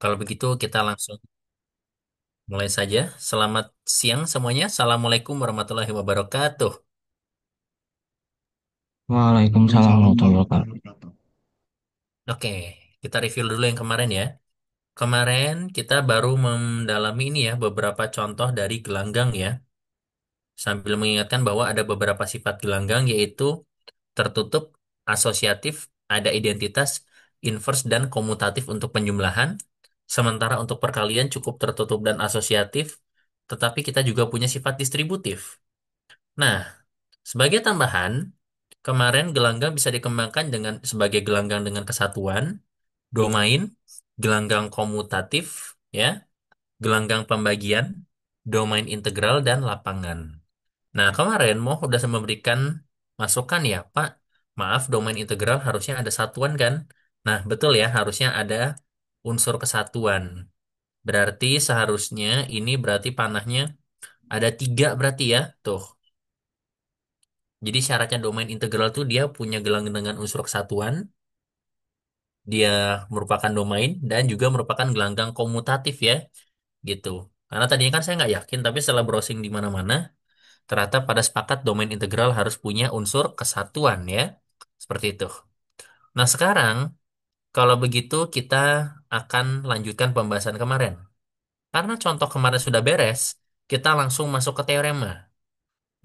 Kalau begitu kita langsung mulai saja. Selamat siang semuanya. Assalamualaikum warahmatullahi wabarakatuh. Waalaikumsalam warahmatullahi wabarakatuh. Oke, kita review dulu yang kemarin ya. Kemarin kita baru mendalami ini ya beberapa contoh dari gelanggang ya. Sambil mengingatkan bahwa ada beberapa sifat gelanggang yaitu tertutup, asosiatif, ada identitas, inverse dan komutatif untuk penjumlahan. Sementara untuk perkalian cukup tertutup dan asosiatif, tetapi kita juga punya sifat distributif. Nah, sebagai tambahan, kemarin gelanggang bisa dikembangkan dengan sebagai gelanggang dengan kesatuan, domain, gelanggang komutatif, ya, gelanggang pembagian, domain integral dan lapangan. Nah, kemarin Mo udah memberikan masukan ya, Pak. Maaf, domain integral harusnya ada satuan kan? Nah, betul ya, harusnya ada unsur kesatuan. Berarti seharusnya ini berarti panahnya ada tiga berarti ya, tuh. Jadi syaratnya domain integral tuh dia punya gelang dengan unsur kesatuan, dia merupakan domain dan juga merupakan gelanggang komutatif ya, gitu. Karena tadinya kan saya nggak yakin, tapi setelah browsing di mana-mana, ternyata pada sepakat domain integral harus punya unsur kesatuan ya, seperti itu. Nah sekarang kalau begitu kita akan lanjutkan pembahasan kemarin. Karena contoh kemarin sudah beres, kita langsung masuk ke teorema.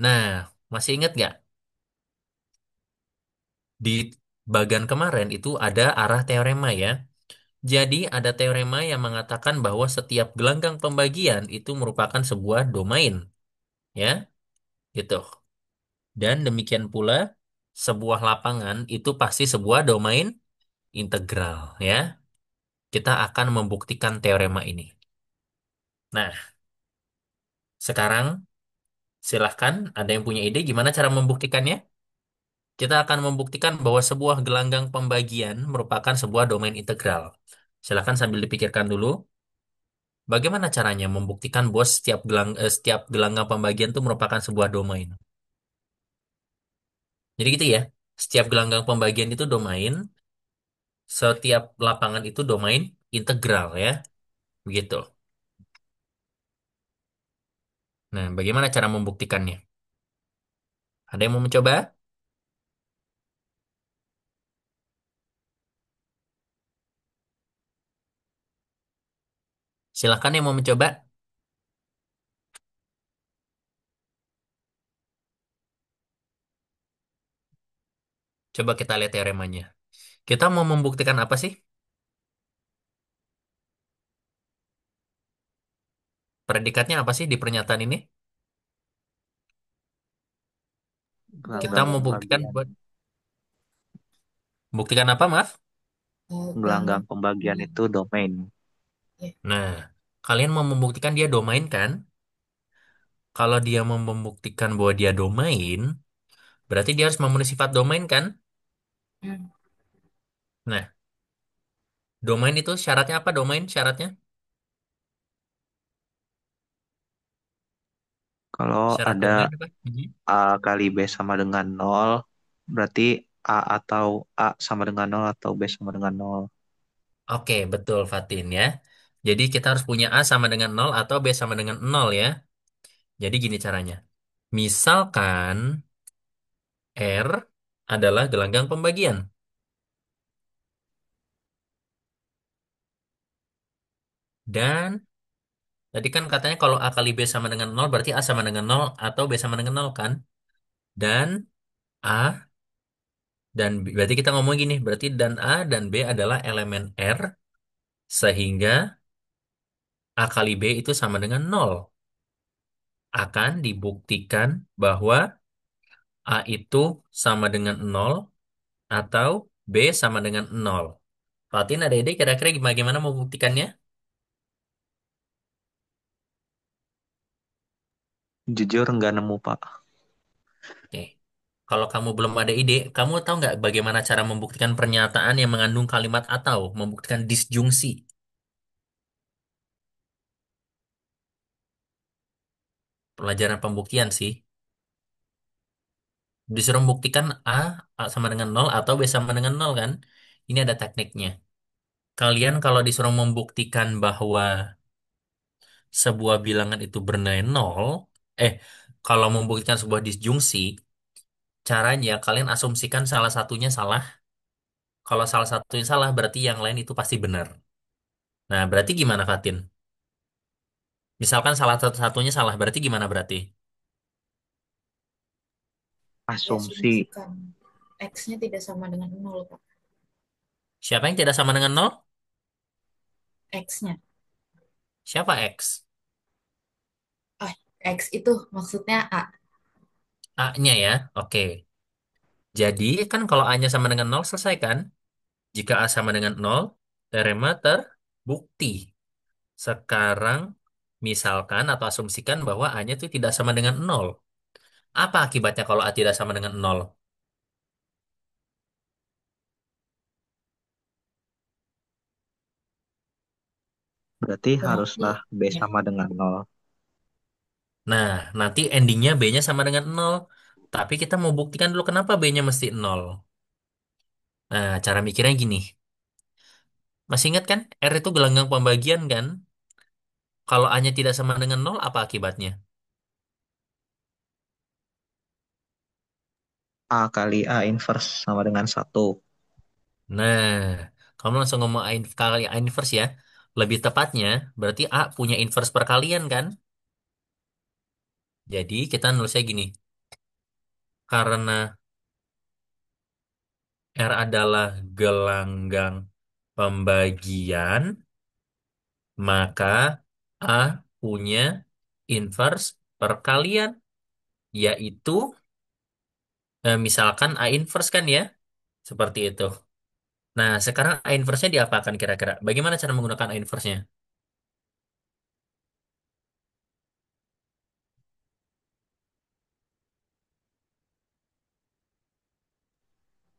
Nah, masih ingat nggak? Di bagian kemarin itu ada arah teorema ya. Jadi ada teorema yang mengatakan bahwa setiap gelanggang pembagian itu merupakan sebuah domain, ya, gitu. Dan demikian pula sebuah lapangan itu pasti sebuah domain integral, ya. Kita akan membuktikan teorema ini. Nah, sekarang silahkan ada yang punya ide gimana cara membuktikannya? Kita akan membuktikan bahwa sebuah gelanggang pembagian merupakan sebuah domain integral. Silahkan sambil dipikirkan dulu. Bagaimana caranya membuktikan bahwa setiap gelanggang pembagian itu merupakan sebuah domain? Jadi gitu ya. Setiap gelanggang pembagian itu domain, setiap lapangan itu domain integral ya. Begitu. Nah, bagaimana cara membuktikannya? Ada yang mau mencoba? Silahkan yang mau mencoba. Coba kita lihat teoremanya. Kita mau membuktikan apa sih? Predikatnya apa sih di pernyataan ini? Kita Gelanggang mau buktikan pembagian. buat buktikan apa, maaf? Gelanggang pembagian itu domain. Nah, kalian mau membuktikan dia domain kan? Kalau dia mau membuktikan bahwa dia domain, berarti dia harus memenuhi sifat domain kan? Nah, domain itu syaratnya apa domain syaratnya? Kalau Syarat ada domain apa? Mhm. A kali B sama dengan nol, berarti A atau A sama dengan nol atau B sama dengan nol. Oke, betul Fatin ya. Jadi kita harus punya A sama dengan nol atau B sama dengan nol ya. Jadi gini caranya. Misalkan R adalah gelanggang pembagian. Dan tadi kan katanya kalau A kali B sama dengan nol berarti A sama dengan nol atau B sama dengan nol kan? Dan A dan B, berarti kita ngomong gini, berarti dan A dan B adalah elemen R sehingga A kali B itu sama dengan nol. Akan dibuktikan bahwa A itu sama dengan nol atau B sama dengan nol. Fatin ada ide kira-kira gimana mau membuktikannya? Jujur nggak nemu, Pak. Oke. Kalau kamu belum ada ide, kamu tahu nggak bagaimana cara membuktikan pernyataan yang mengandung kalimat atau membuktikan disjungsi? Pelajaran pembuktian sih. Disuruh membuktikan A sama dengan nol atau B sama dengan nol kan? Ini ada tekniknya. Kalian kalau disuruh membuktikan bahwa sebuah bilangan itu bernilai nol, eh, kalau membuktikan sebuah disjungsi, caranya kalian asumsikan salah satunya salah. Kalau salah satunya salah, berarti yang lain itu pasti benar. Nah, berarti gimana, Fatin? Misalkan salah satu-satunya salah, berarti gimana berarti? Asumsi. Diasumsikan X-nya tidak sama dengan nol, Pak. Siapa yang tidak sama dengan nol? X-nya. Siapa X? Ah, X itu maksudnya A. A-nya ya. Oke. Jadi kan kalau A-nya sama dengan nol, selesai kan? Jika A sama dengan nol, teorema terbukti. Sekarang misalkan atau asumsikan bahwa A-nya itu tidak sama dengan nol. Apa akibatnya kalau A tidak sama dengan nol? Berarti Berarti haruslah B ya, sama dengan nol. Nah, nanti endingnya B-nya sama dengan nol. Tapi kita mau buktikan dulu kenapa B-nya mesti nol. Nah, cara mikirnya gini. Masih ingat kan? R itu gelanggang pembagian kan? Kalau A-nya tidak sama dengan nol, apa akibatnya? A kali A inverse sama dengan satu. Nah, kamu langsung ngomong kali A inverse ya. Lebih tepatnya, berarti A punya inverse perkalian kan? Jadi kita nulisnya gini. Karena R adalah gelanggang pembagian, maka A punya inverse perkalian, yaitu misalkan A inverse kan ya, seperti itu. Nah, sekarang A inverse-nya diapakan kira-kira? Bagaimana cara menggunakan A inverse-nya?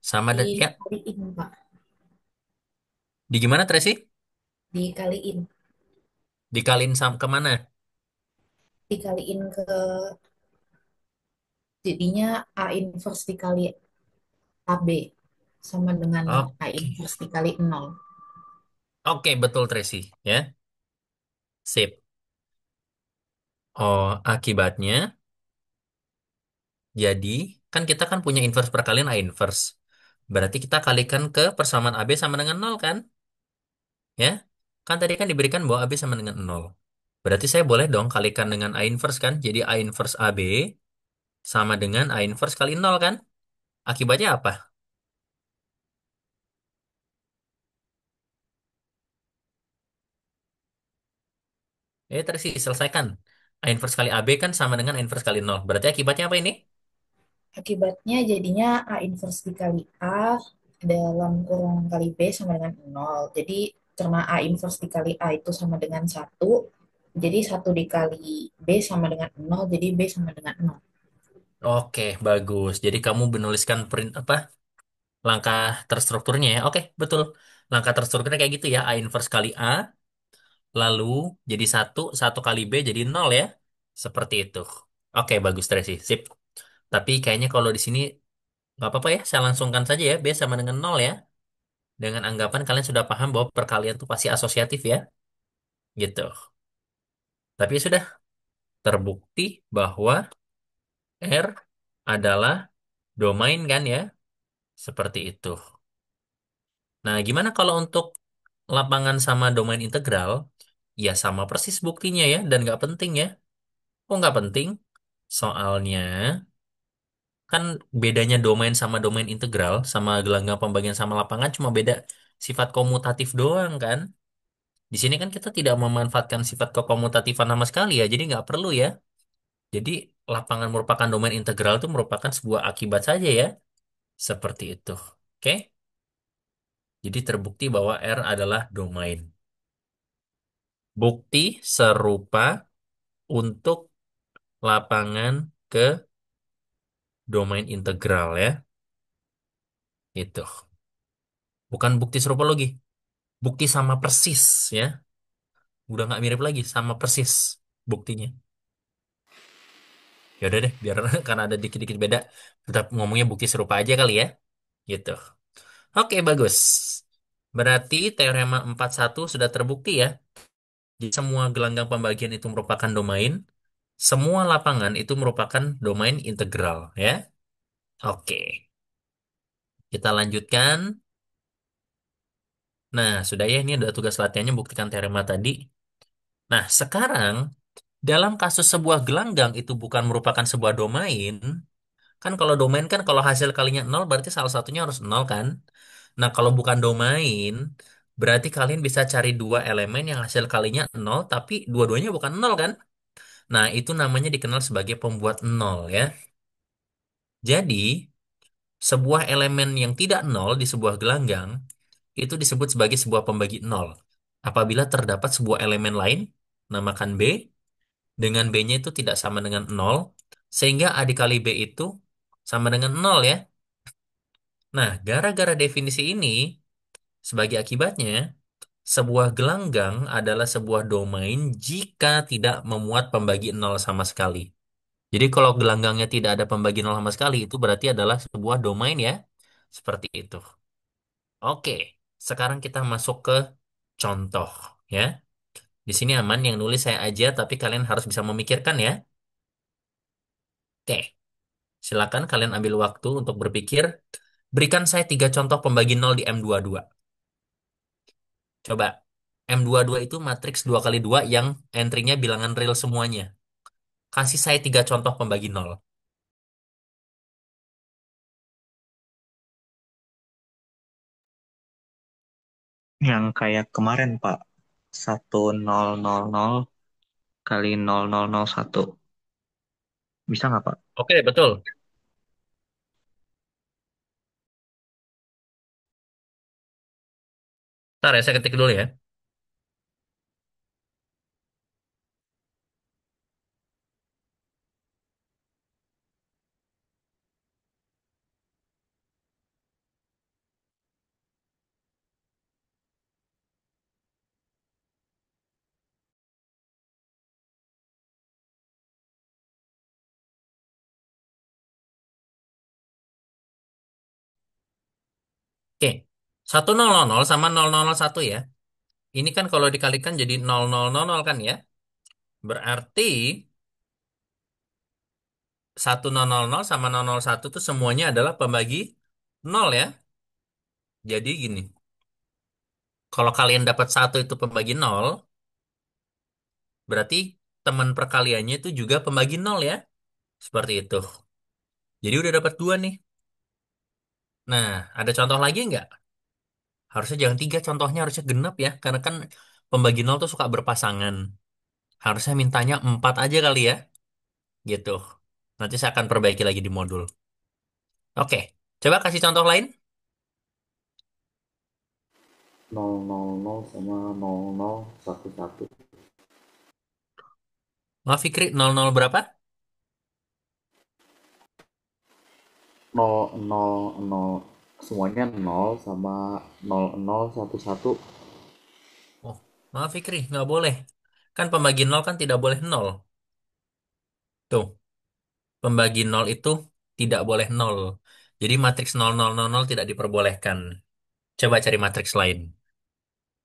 Sama dan ya, dikaliin, Pak. di gimana Tracy? Dikaliin. Dikaliin sama kemana? Dikaliin ke jadinya A inverse dikali AB sama dengan A Oke, inverse dikali nol. oke betul Tracy, ya, sip. Oh, akibatnya, jadi kan kita kan punya inverse perkalian A inverse. Berarti kita kalikan ke persamaan AB sama dengan nol kan? Ya, kan tadi kan diberikan bahwa AB sama dengan nol. Berarti saya boleh dong kalikan dengan A inverse kan? Jadi A inverse AB sama dengan A inverse kali nol kan? Akibatnya apa? Terus sih selesaikan. A inverse kali AB kan sama dengan A inverse kali nol. Berarti akibatnya apa ini? Akibatnya jadinya A inverse dikali A dalam kurung kali B sama dengan nol. Jadi karena A inverse dikali A itu sama dengan satu, jadi satu dikali B sama dengan nol, jadi B sama dengan nol. Oke, bagus. Jadi kamu menuliskan print apa? Langkah terstrukturnya ya. Oke, betul. Langkah terstrukturnya kayak gitu ya. A inverse kali A, lalu jadi satu, satu kali B jadi nol ya. Seperti itu. Oke, bagus Tracy. Sip. Tapi kayaknya kalau di sini nggak apa-apa ya. Saya langsungkan saja ya. B sama dengan nol ya. Dengan anggapan kalian sudah paham bahwa perkalian itu pasti asosiatif ya. Gitu. Tapi ya sudah terbukti bahwa R adalah domain kan ya. Seperti itu. Nah, gimana kalau untuk lapangan sama domain integral? Ya sama persis buktinya ya, dan nggak penting ya. Kok nggak penting? Soalnya kan bedanya domain sama domain integral, sama gelanggang pembagian sama lapangan cuma beda sifat komutatif doang kan. Di sini kan kita tidak memanfaatkan sifat kekomutatifan sama sekali ya, jadi nggak perlu ya. Jadi lapangan merupakan domain integral itu merupakan sebuah akibat saja ya, seperti itu. Oke? Jadi terbukti bahwa R adalah domain. Bukti serupa untuk lapangan ke domain integral ya. Itu. Bukan bukti serupa lagi. Bukti sama persis ya. Udah nggak mirip lagi sama persis buktinya. Ya udah deh, biar karena ada dikit-dikit beda, kita ngomongnya bukti serupa aja kali ya. Gitu. Oke, bagus. Berarti teorema 41 sudah terbukti ya. Jadi semua gelanggang pembagian itu merupakan domain. Semua lapangan itu merupakan domain integral ya. Oke, kita lanjutkan. Nah, sudah ya ini ada tugas latihannya buktikan teorema tadi. Nah, sekarang dalam kasus sebuah gelanggang itu bukan merupakan sebuah domain, kan kalau domain kan kalau hasil kalinya nol berarti salah satunya harus nol kan? Nah, kalau bukan domain, berarti kalian bisa cari dua elemen yang hasil kalinya nol, tapi dua-duanya bukan nol kan? Nah, itu namanya dikenal sebagai pembuat nol ya. Jadi, sebuah elemen yang tidak nol di sebuah gelanggang itu disebut sebagai sebuah pembagi nol. Apabila terdapat sebuah elemen lain, namakan B, dengan B-nya itu tidak sama dengan nol, sehingga A dikali B itu sama dengan nol ya. Nah, gara-gara definisi ini, sebagai akibatnya, sebuah gelanggang adalah sebuah domain jika tidak memuat pembagi nol sama sekali. Jadi kalau gelanggangnya tidak ada pembagi nol sama sekali, itu berarti adalah sebuah domain ya. Seperti itu. Oke, sekarang kita masuk ke contoh ya. Di sini aman yang nulis saya aja, tapi kalian harus bisa memikirkan ya. Oke, silakan kalian ambil waktu untuk berpikir. Berikan saya tiga contoh pembagi nol di M22. Coba. M22 itu matriks 2 kali 2 yang entry-nya bilangan real semuanya. Kasih saya tiga contoh pembagi nol. Yang kayak kemarin, Pak. 1000 kali 0001. Bisa nggak, Pak? Oke, betul. Ntar ya, saya ketik dulu ya. Oke, 1000 sama 0001 ya. Ini kan kalau dikalikan jadi 0000 kan ya. Berarti 1000 sama 001 itu semuanya adalah pembagi nol ya. Jadi gini, kalau kalian dapat satu itu pembagi nol, berarti teman perkaliannya itu juga pembagi nol ya. Seperti itu. Jadi udah dapat dua nih. Nah, ada contoh lagi nggak? Harusnya jangan tiga, contohnya harusnya genap ya. Karena kan pembagi nol tuh suka berpasangan. Harusnya mintanya empat aja kali ya. Gitu. Nanti saya akan perbaiki lagi di modul. Oke, coba kasih contoh lain. 000 sama 0011. Maaf Fikri, 00 berapa? 000 semuanya 0 sama 0011. Oh, maaf Fikri, nggak boleh. Kan pembagi nol kan tidak boleh nol. Tuh, pembagi nol itu tidak boleh nol. Jadi matriks 0000 tidak diperbolehkan. Coba cari matriks lain.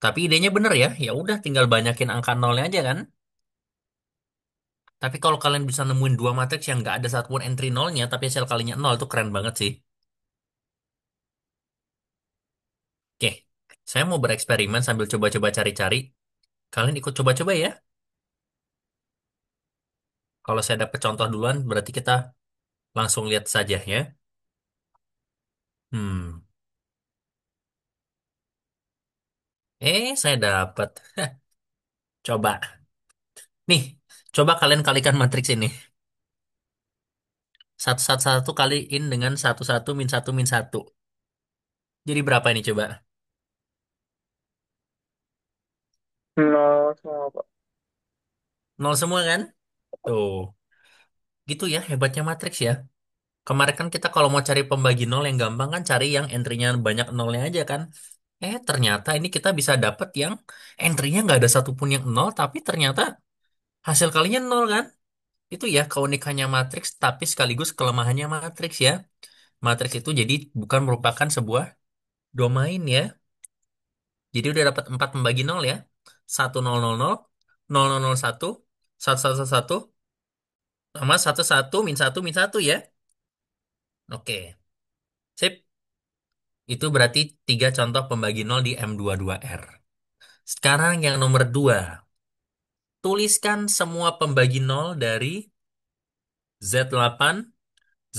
Tapi idenya bener ya, ya udah tinggal banyakin angka nolnya aja kan. Tapi kalau kalian bisa nemuin dua matriks yang nggak ada satupun entry nolnya, tapi hasil kalinya nol itu keren banget sih. Oke, saya mau bereksperimen sambil coba-coba cari-cari. Kalian ikut coba-coba ya. Kalau saya dapat contoh duluan, berarti kita langsung lihat saja ya. Hmm, saya dapat. Coba. Nih, coba kalian kalikan matriks ini. Satu satu satu kaliin dengan satu satu min satu min satu. Jadi berapa ini coba? Nol semua, Pak. Nol semua kan? Tuh, gitu ya hebatnya matriks ya. Kemarin kan kita kalau mau cari pembagi nol yang gampang kan cari yang entry-nya banyak nolnya aja kan. Ternyata ini kita bisa dapet yang entry-nya nggak ada satupun yang nol, tapi ternyata hasil kalinya nol kan? Itu ya keunikannya matriks, tapi sekaligus kelemahannya matriks ya. Matriks itu jadi bukan merupakan sebuah domain ya. Jadi udah dapat 4 pembagi nol ya. 1000, 0001, 1111, sama 11 min 1 min 1 ya. Oke, sip. Itu berarti 3 contoh pembagi nol di M22R. Sekarang yang nomor 2. Tuliskan semua pembagi nol dari Z8,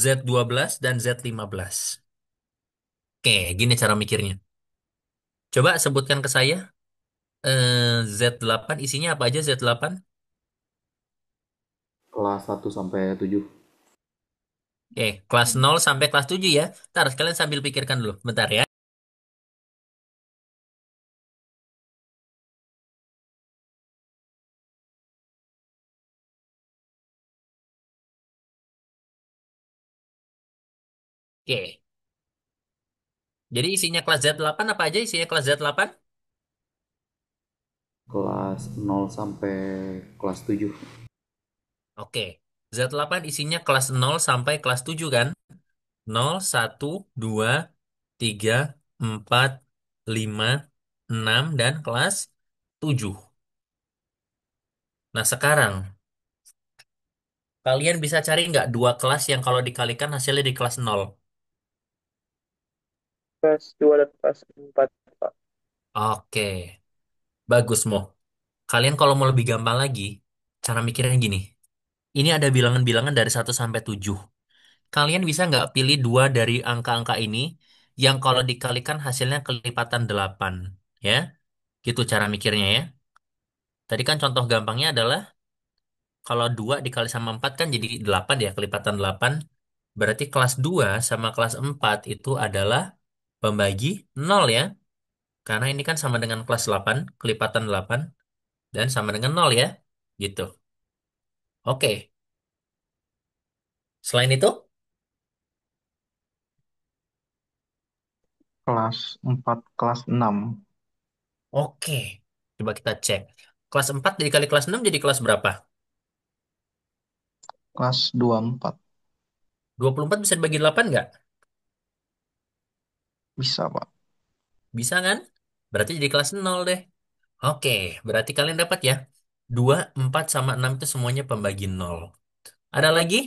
Z12, dan Z15. Oke, gini cara mikirnya. Coba sebutkan ke saya, Z8 isinya apa aja Z8? Kelas 1 sampai 7. Oke, kelas 0 sampai kelas 7 ya. Ntar, kalian sambil pikirkan dulu. Bentar ya. Oke, jadi isinya kelas Z8 apa aja isinya kelas Z8? Kelas 0 sampai kelas 7. Oke, Z8 isinya kelas 0 sampai kelas 7 kan? 0, 1, 2, 3, 4, 5, 6, dan kelas 7. Nah, sekarang kalian bisa cari nggak dua kelas yang kalau dikalikan hasilnya di kelas 0? Kelas 2 dan kelas 4, Pak. Oke, bagus Mo. Kalian kalau mau lebih gampang lagi, cara mikirnya gini. Ini ada bilangan-bilangan dari 1 sampai 7. Kalian bisa nggak pilih dua dari angka-angka ini yang kalau dikalikan hasilnya kelipatan 8? Ya, gitu cara mikirnya ya. Tadi kan contoh gampangnya adalah kalau 2 dikali sama 4 kan jadi 8 ya, kelipatan 8. Berarti kelas 2 sama kelas 4 itu adalah pembagi 0 ya. Karena ini kan sama dengan kelas 8, kelipatan 8, dan sama dengan 0 ya. Gitu. Oke. Selain itu, Kelas 4, kelas 6, oke. Coba kita cek. Kelas 4 dikali kelas 6 jadi kelas berapa? kelas 24. 24 bisa dibagi 8 nggak? Bisa, Pak. Bisa kan? Berarti jadi kelas 0 deh. Oke, berarti kalian dapat ya. 2, 4, sama 6 itu semuanya pembagi 0. Ada lagi?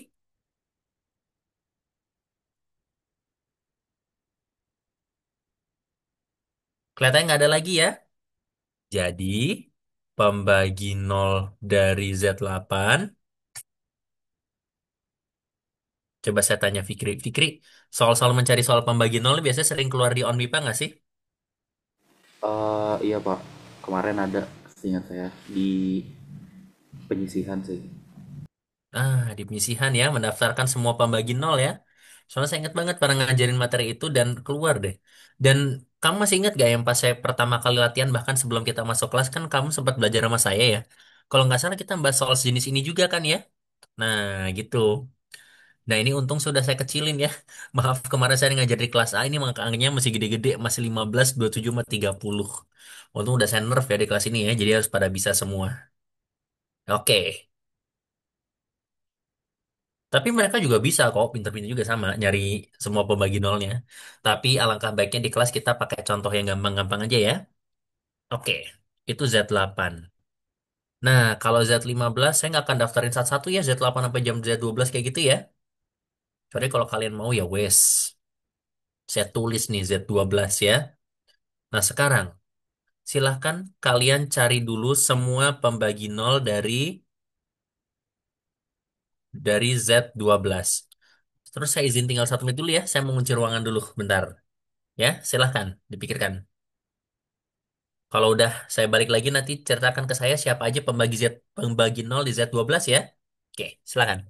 Kelihatannya nggak ada lagi ya. Jadi, pembagi 0 dari Z8. Coba saya tanya Fikri. Fikri, soal-soal mencari soal pembagi 0 biasanya sering keluar di OnMIPA nggak sih? Iya Pak, kemarin ada seingat saya di penyisihan sih. Di penyisihan ya, mendaftarkan semua pembagi 0 ya. Soalnya saya ingat banget pernah ngajarin materi itu dan keluar deh. Dan kamu masih ingat gak yang pas saya pertama kali latihan, bahkan sebelum kita masuk kelas kan kamu sempat belajar sama saya ya. Kalau nggak salah kita bahas soal sejenis ini juga kan ya. Nah gitu. Nah ini untung sudah saya kecilin ya. Maaf kemarin saya ngajar di kelas A ini angkanya masih gede-gede. Masih 15, 27, sama 30. Untung udah saya nerf ya di kelas ini ya. Jadi harus pada bisa semua. Oke. Tapi mereka juga bisa kok, pinter-pinter juga sama, nyari semua pembagi nolnya. Tapi alangkah baiknya di kelas kita pakai contoh yang gampang-gampang aja ya. Oke, itu Z8. Nah, kalau Z15, saya nggak akan daftarin satu-satu ya, Z8 sampai jam Z12 kayak gitu ya. Soalnya kalau kalian mau ya wes. Saya tulis nih Z12 ya. Nah, sekarang silahkan kalian cari dulu semua pembagi nol dari Z12. Terus saya izin tinggal 1 menit dulu ya, saya mau ngunci ruangan dulu bentar. Ya, silahkan dipikirkan. Kalau udah saya balik lagi nanti ceritakan ke saya siapa aja pembagi nol di Z12 ya. Oke, silakan.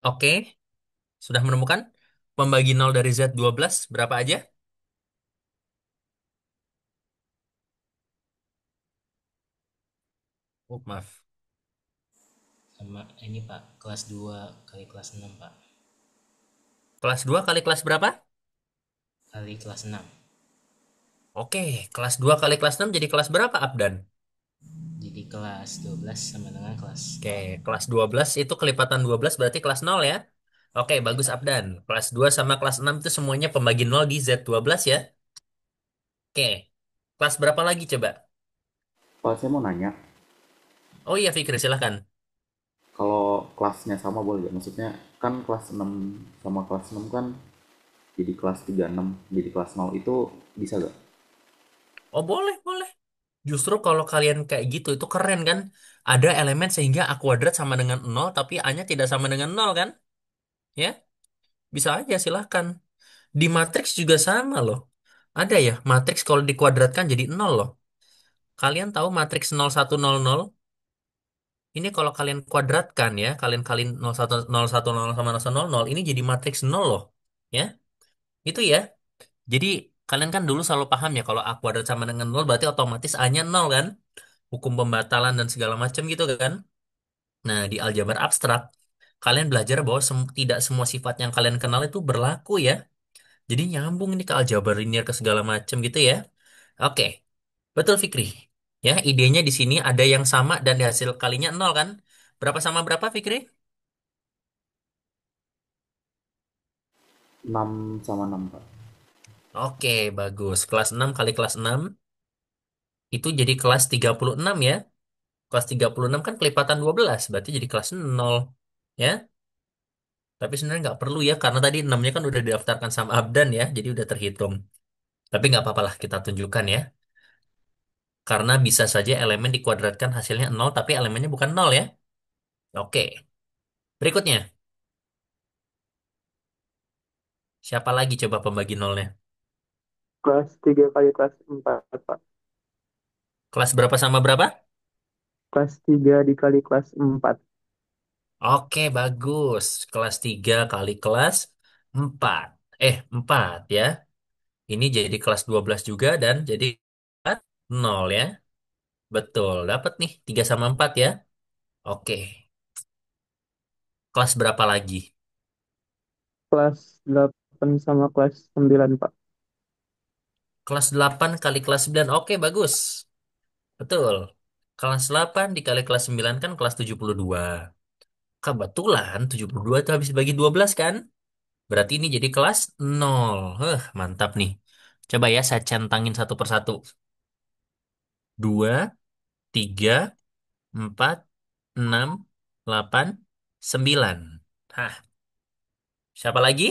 Oke, sudah menemukan pembagi nol dari Z12 berapa aja? Oh, maaf. Sama ini Pak, kelas 2 kali kelas 6 Pak. Kelas 2 kali kelas berapa? Kali kelas 6. Oke, kelas 2 kali kelas 6 jadi kelas berapa, Abdan? Jadi kelas 12 sama dengan kelas Oke, 0. kelas 12 itu kelipatan 12 berarti kelas 0 ya. Oke, Ya bagus Pak. Abdan. Kelas 2 sama kelas 6 itu semuanya pembagi 0 di Z12 ya. Oke, kelas berapa lagi coba? Pak, saya mau nanya, Oh iya, Fikri, silahkan. kalau kelasnya sama boleh gak? Maksudnya kan kelas 6 sama kelas 6 kan jadi kelas 36, jadi kelas 0 itu bisa gak? Oh, boleh, boleh. Justru kalau kalian kayak gitu, itu keren kan? Ada elemen sehingga A kuadrat sama dengan 0, tapi A-nya tidak sama dengan 0 kan? Ya, bisa aja, silahkan. Di matriks juga sama loh. Ada ya, matriks kalau dikuadratkan jadi 0 loh. Kalian tahu matriks 0100? Ini kalau kalian kuadratkan ya, kalian kalian 0100 sama 0100, ini jadi matriks 0 loh. Ya, itu ya. Jadi kalian kan dulu selalu paham ya kalau A kuadrat sama dengan 0 berarti otomatis A-nya 0 kan? Hukum pembatalan dan segala macam gitu kan. Nah, di aljabar abstrak kalian belajar bahwa tidak semua sifat yang kalian kenal itu berlaku ya. Jadi nyambung ini ke aljabar linear ke segala macam gitu ya. Oke, betul Fikri. Ya, idenya di sini ada yang sama dan di hasil kalinya 0 kan? Berapa sama berapa Fikri? 6 sama 6 Pak. Oke, bagus. Kelas 6 kali kelas 6 itu jadi kelas 36 ya. Kelas 36 kan kelipatan 12, berarti jadi kelas 0. Ya, tapi sebenarnya nggak perlu ya, karena tadi 6-nya kan udah didaftarkan sama Abdan ya, jadi udah terhitung. Tapi nggak apa-apa lah, kita tunjukkan ya. Karena bisa saja elemen dikuadratkan hasilnya 0, tapi elemennya bukan 0 ya. Oke, berikutnya. Siapa lagi coba pembagi nolnya? Kelas 3 kali kelas 4, Pak. Kelas berapa sama berapa? Kelas 3 dikali kelas 4. Oke, bagus. Kelas 3 kali kelas 4. 4 ya. Ini jadi kelas 12 juga dan jadi 0 ya. Betul, dapat nih 3 sama 4 ya. Oke, kelas berapa lagi? Kelas 8 sama kelas 9, Pak. Kelas 8 kali kelas 9. Oke, bagus. Betul. Kelas 8 dikali kelas 9 kan kelas 72. Kebetulan 72 itu habis dibagi 12 kan? Berarti ini jadi kelas 0. Mantap nih. Coba ya saya centangin satu persatu. 2, 3, 4, 6, 8, 9. Hah, siapa lagi?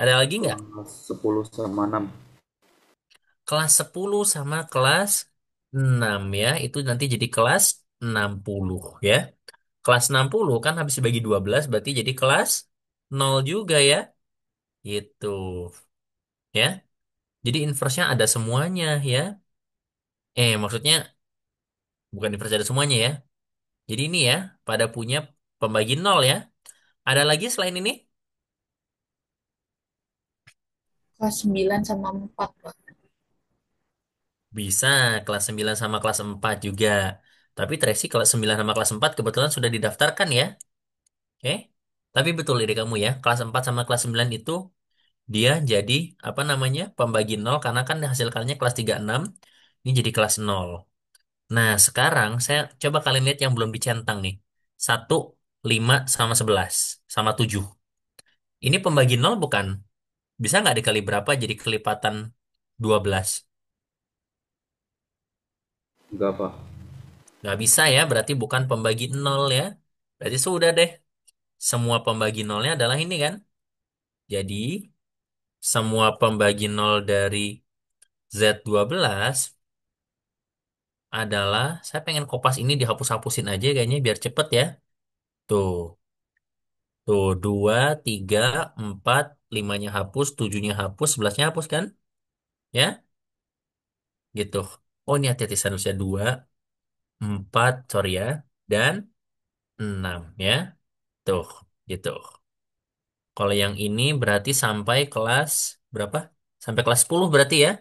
Ada lagi nggak? Kelas 10 sama 6. Kelas 10 sama kelas 6 ya. Itu nanti jadi kelas 60 ya. Kelas 60 kan habis dibagi 12 berarti jadi kelas 0 juga ya. Gitu. Ya. Jadi inverse-nya ada semuanya ya. Maksudnya bukan inverse ada semuanya ya. Jadi ini ya, pada punya pembagi 0 ya. Ada lagi selain ini? Kelas 9 sama 4, Pak. Bisa kelas 9 sama kelas 4 juga. Tapi Tracy kelas 9 sama kelas 4 kebetulan sudah didaftarkan ya. Oke. Tapi betul ide kamu ya, kelas 4 sama kelas 9 itu dia jadi apa namanya? Pembagi 0 karena kan hasil kalinya kelas 36 ini jadi kelas 0. Nah, sekarang saya coba kalian lihat yang belum dicentang nih. 1, 5 sama 11 sama 7. Ini pembagi 0 bukan? Bisa nggak dikali berapa jadi kelipatan 12? Enggak Pak. Nggak bisa ya, berarti bukan pembagi 0 ya. Berarti sudah deh. Semua pembagi nolnya adalah ini kan. Jadi, semua pembagi 0 dari Z12 adalah, saya pengen kopas ini dihapus-hapusin aja kayaknya biar cepet ya. Tuh, tuh 2, 3, 4, 5-nya hapus, 7-nya hapus, 11-nya hapus kan? Ya, gitu. Oh ini hati-hati seharusnya 2, 4, sorry ya. Dan 6 ya. Tuh, gitu. Kalau yang ini berarti sampai kelas berapa? Sampai kelas 10 berarti ya.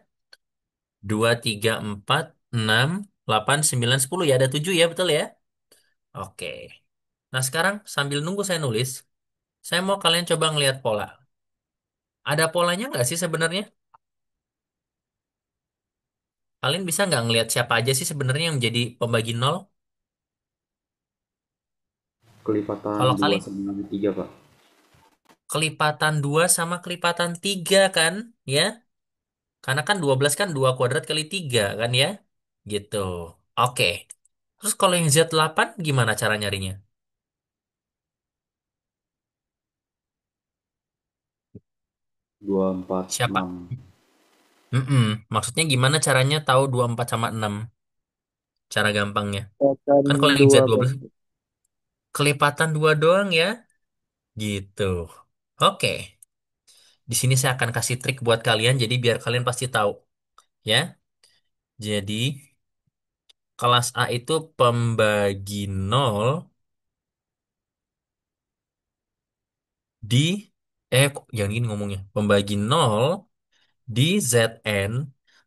2, 3, 4, 6, 8, 9, 10 ya. Ada 7 ya, betul ya? Oke. Nah, sekarang sambil nunggu saya nulis, saya mau kalian coba ngelihat pola. Ada polanya nggak sih sebenarnya? Kalian bisa nggak ngelihat siapa aja sih sebenarnya yang jadi pembagi nol? Kelipatan Kalau 2 kali sama 3 Pak. kelipatan 2 sama kelipatan 3 kan, ya? Karena kan 12 kan 2 kuadrat kali 3 kan ya? Gitu. Oke. Terus kalau yang Z8 gimana cara nyarinya? 2, 4, Siapa? 6. Mm-mm. Maksudnya gimana caranya tahu 24 sama 6? Cara gampangnya. Kelihatan Kan kalau yang dua Z12 berarti. kelipatan 2 doang ya? Gitu. Oke. Di sini saya akan kasih trik buat kalian jadi biar kalian pasti tahu ya. Jadi kelas A itu pembagi nol di kok jangan gini ngomongnya. Pembagi nol di Zn.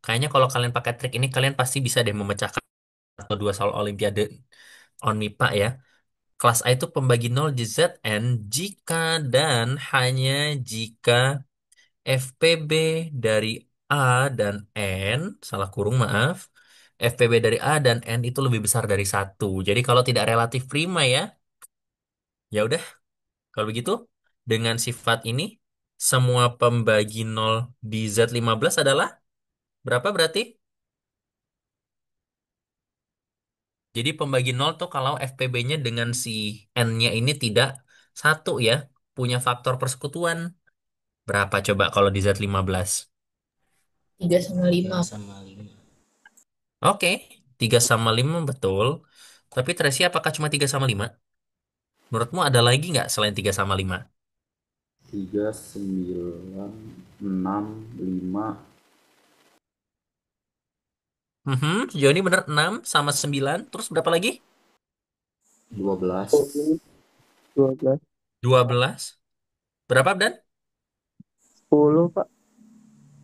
Kayaknya kalau kalian pakai trik ini kalian pasti bisa deh memecahkan atau dua soal Olimpiade on MIPA ya. Kelas A itu pembagi nol di Zn jika dan hanya jika FPB dari A dan N, salah kurung maaf, FPB dari A dan N itu lebih besar dari satu. Jadi kalau tidak relatif prima ya, ya udah. Kalau begitu, dengan sifat ini, semua pembagi nol di Z15 adalah berapa berarti? Jadi pembagi nol tuh kalau FPB-nya dengan si N-nya ini tidak satu ya, punya faktor persekutuan. Berapa coba kalau di Z15? 3/5. 3/5. Oke, 3 sama 5 betul. Tapi Tracy apakah cuma 3 sama 5? Menurutmu ada lagi nggak selain 3 sama 5? 3, 9, 6, 5. Sejauh ini bener 6 sama 9. Terus berapa lagi? 12. 10, 12, 12. Berapa Dan? 10 Pak.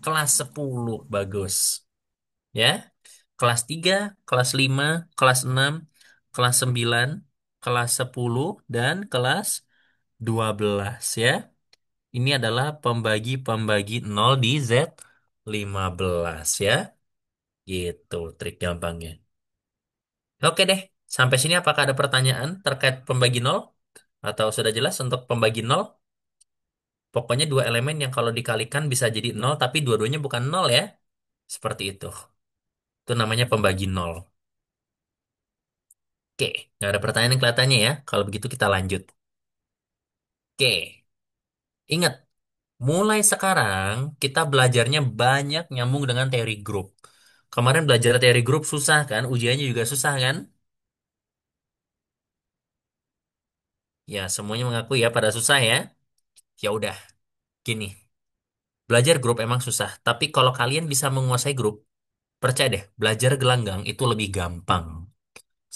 Kelas 10. Bagus. Ya. Kelas 3, kelas 5, kelas 6, kelas 9, kelas 10, dan kelas 12 ya. Ini adalah pembagi-pembagi nol di Z15 ya. Gitu trik gampangnya. Oke deh, sampai sini apakah ada pertanyaan terkait pembagi nol? Atau sudah jelas untuk pembagi nol? Pokoknya dua elemen yang kalau dikalikan bisa jadi nol, tapi dua-duanya bukan nol ya. Seperti itu. Itu namanya pembagi nol. Oke, nggak ada pertanyaan yang kelihatannya ya. Kalau begitu kita lanjut. Oke, ingat, mulai sekarang kita belajarnya banyak nyambung dengan teori grup. Kemarin belajar teori grup susah kan? Ujiannya juga susah kan? Ya, semuanya mengaku ya pada susah ya. Ya udah, gini. Belajar grup emang susah, tapi kalau kalian bisa menguasai grup, percaya deh, belajar gelanggang itu lebih gampang.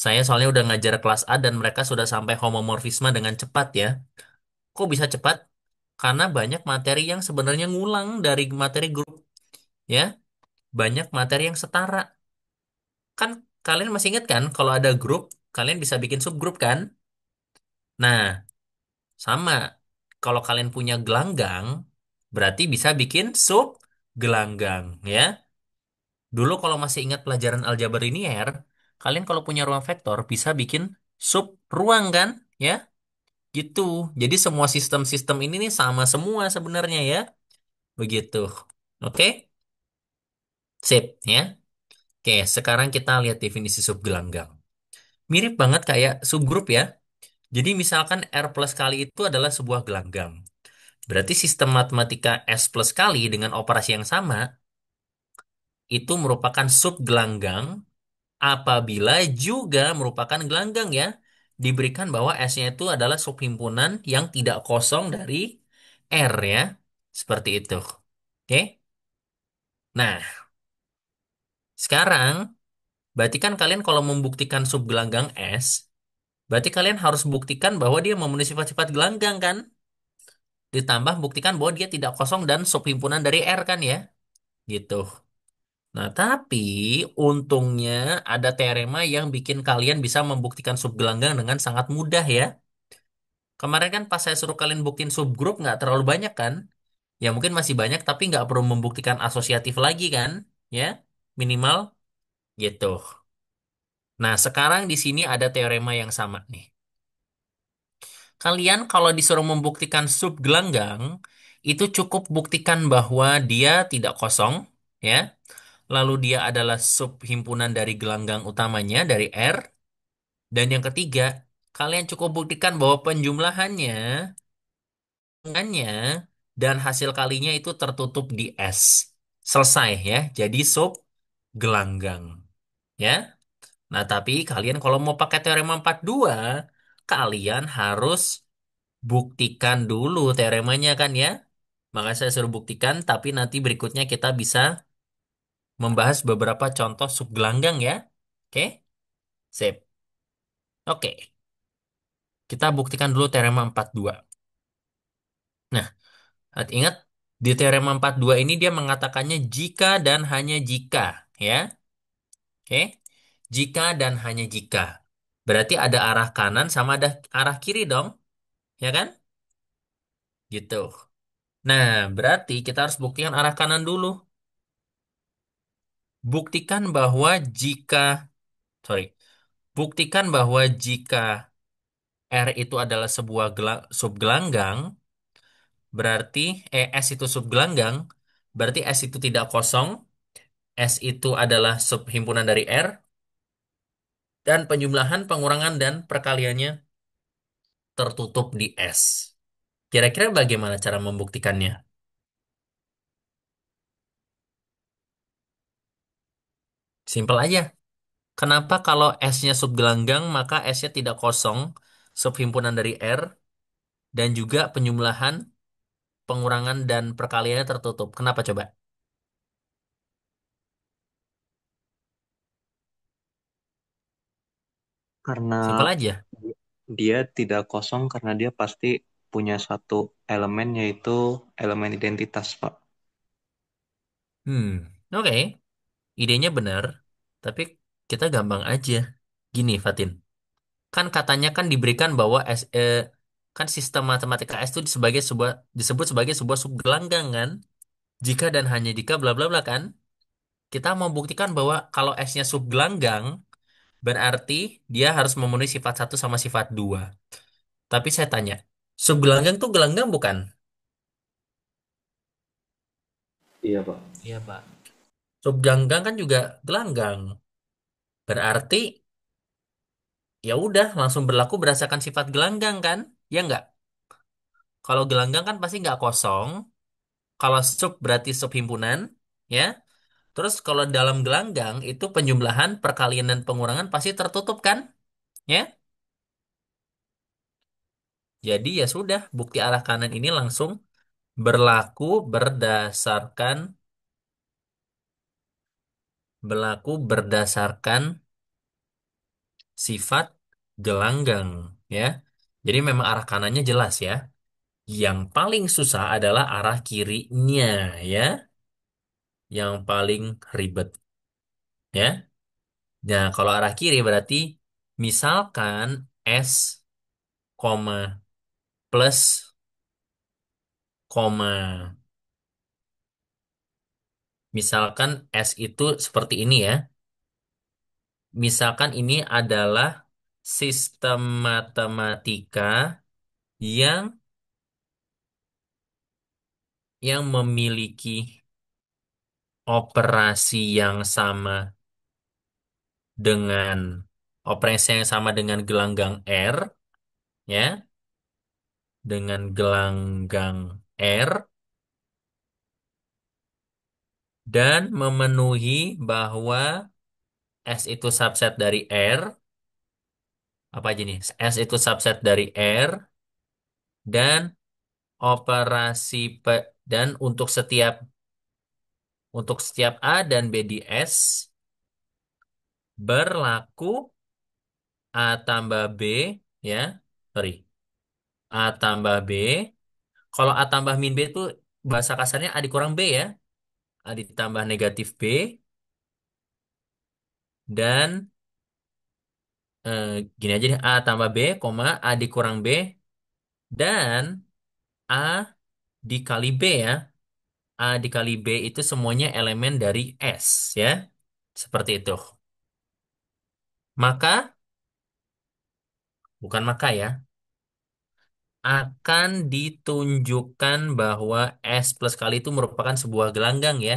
Saya soalnya udah ngajar kelas A dan mereka sudah sampai homomorfisme dengan cepat ya. Kok bisa cepat? Karena banyak materi yang sebenarnya ngulang dari materi grup, ya. Banyak materi yang setara. Kan kalian masih ingat kan kalau ada grup, kalian bisa bikin subgrup kan? Nah, sama. Kalau kalian punya gelanggang, berarti bisa bikin sub gelanggang, ya. Dulu kalau masih ingat pelajaran aljabar linier, kalian kalau punya ruang vektor bisa bikin sub ruang kan, ya? Gitu. Jadi semua sistem-sistem ini nih sama semua sebenarnya ya. Begitu. Oke? Sip, ya. Oke, sekarang kita lihat definisi subgelanggang. Mirip banget kayak subgrup ya. Jadi misalkan R plus kali itu adalah sebuah gelanggang. Berarti sistem matematika S plus kali dengan operasi yang sama itu merupakan subgelanggang apabila juga merupakan gelanggang ya. Diberikan bahwa S-nya itu adalah subhimpunan yang tidak kosong dari R ya. Seperti itu. Oke? Nah, sekarang berarti kan kalian kalau membuktikan subgelanggang S, berarti kalian harus buktikan bahwa dia memenuhi sifat-sifat gelanggang kan? Ditambah buktikan bahwa dia tidak kosong dan subhimpunan dari R kan ya? Gitu. Nah, tapi untungnya ada teorema yang bikin kalian bisa membuktikan subgelanggang dengan sangat mudah ya. Kemarin kan pas saya suruh kalian buktiin subgrup nggak terlalu banyak kan? Ya mungkin masih banyak tapi nggak perlu membuktikan asosiatif lagi kan? Ya, minimal gitu. Nah, sekarang di sini ada teorema yang sama nih. Kalian kalau disuruh membuktikan subgelanggang, itu cukup buktikan bahwa dia tidak kosong, ya. Lalu dia adalah subhimpunan dari gelanggang utamanya, dari R. Dan yang ketiga, kalian cukup buktikan bahwa penjumlahannya, gelanggannya, dan hasil kalinya itu tertutup di S. Selesai ya, jadi subgelanggang. Ya. Nah, tapi kalian kalau mau pakai teorema 42, kalian harus buktikan dulu teoremanya kan ya. Maka saya suruh buktikan, tapi nanti berikutnya kita bisa membahas beberapa contoh subgelanggang ya. Oke, sip. Oke, kita buktikan dulu teorema 42. Nah, ingat di teorema 42 ini dia mengatakannya jika dan hanya jika ya. Oke, jika dan hanya jika. Berarti ada arah kanan sama ada arah kiri dong, ya kan? Gitu. Nah, berarti kita harus buktikan arah kanan dulu. Buktikan bahwa jika, sorry, buktikan bahwa jika R itu adalah sebuah subgelanggang, berarti S itu subgelanggang, berarti S itu tidak kosong, S itu adalah subhimpunan dari R, dan penjumlahan, pengurangan, dan perkaliannya tertutup di S. Kira-kira bagaimana cara membuktikannya? Simpel aja. Kenapa kalau S-nya subgelanggang, maka S-nya tidak kosong, subhimpunan dari R, dan juga penjumlahan, pengurangan, dan perkaliannya tertutup. Kenapa coba? Karena Simpel aja. dia tidak kosong karena dia pasti punya satu elemen yaitu elemen identitas, Pak. Hmm, oke. Idenya benar, tapi kita gampang aja. Gini, Fatin. Kan katanya kan diberikan bahwa kan sistem matematika S itu disebut sebagai sebuah subgelanggang kan? Jika dan hanya jika bla bla bla kan? Kita mau buktikan bahwa kalau S-nya subgelanggang, berarti dia harus memenuhi sifat satu sama sifat 2. Tapi saya tanya, subgelanggang tuh gelanggang bukan? Iya Pak. Iya Pak. Subgelanggang kan juga gelanggang. Berarti ya udah langsung berlaku berdasarkan sifat gelanggang kan? Ya nggak? Kalau gelanggang kan pasti nggak kosong. Kalau sub berarti subhimpunan, ya. Terus kalau dalam gelanggang itu penjumlahan, perkalian dan pengurangan pasti tertutup kan? Ya. Jadi ya sudah, bukti arah kanan ini langsung berlaku berdasarkan berdasarkan sifat gelanggang, ya. Jadi memang arah kanannya jelas ya. Yang paling susah adalah arah kirinya, ya. Yang paling ribet, ya. Nah, kalau arah kiri berarti misalkan S, koma, plus, koma. Misalkan S itu seperti ini ya. Misalkan ini adalah sistem matematika yang memiliki operasi yang sama dengan operasi yang sama dengan gelanggang R, ya, dengan gelanggang R dan memenuhi bahwa S itu subset dari R, apa aja nih? S itu subset dari R dan operasi dan untuk setiap A dan B di S berlaku A tambah B, ya. Sorry. A tambah B. Kalau A tambah min B itu bahasa kasarnya A dikurang B ya. A ditambah negatif B dan eh, gini aja deh, A tambah B, koma, A dikurang B, dan A dikali B ya. A dikali B itu semuanya elemen dari S ya. Seperti itu. Maka, bukan maka ya, akan ditunjukkan bahwa S plus kali itu merupakan sebuah gelanggang ya.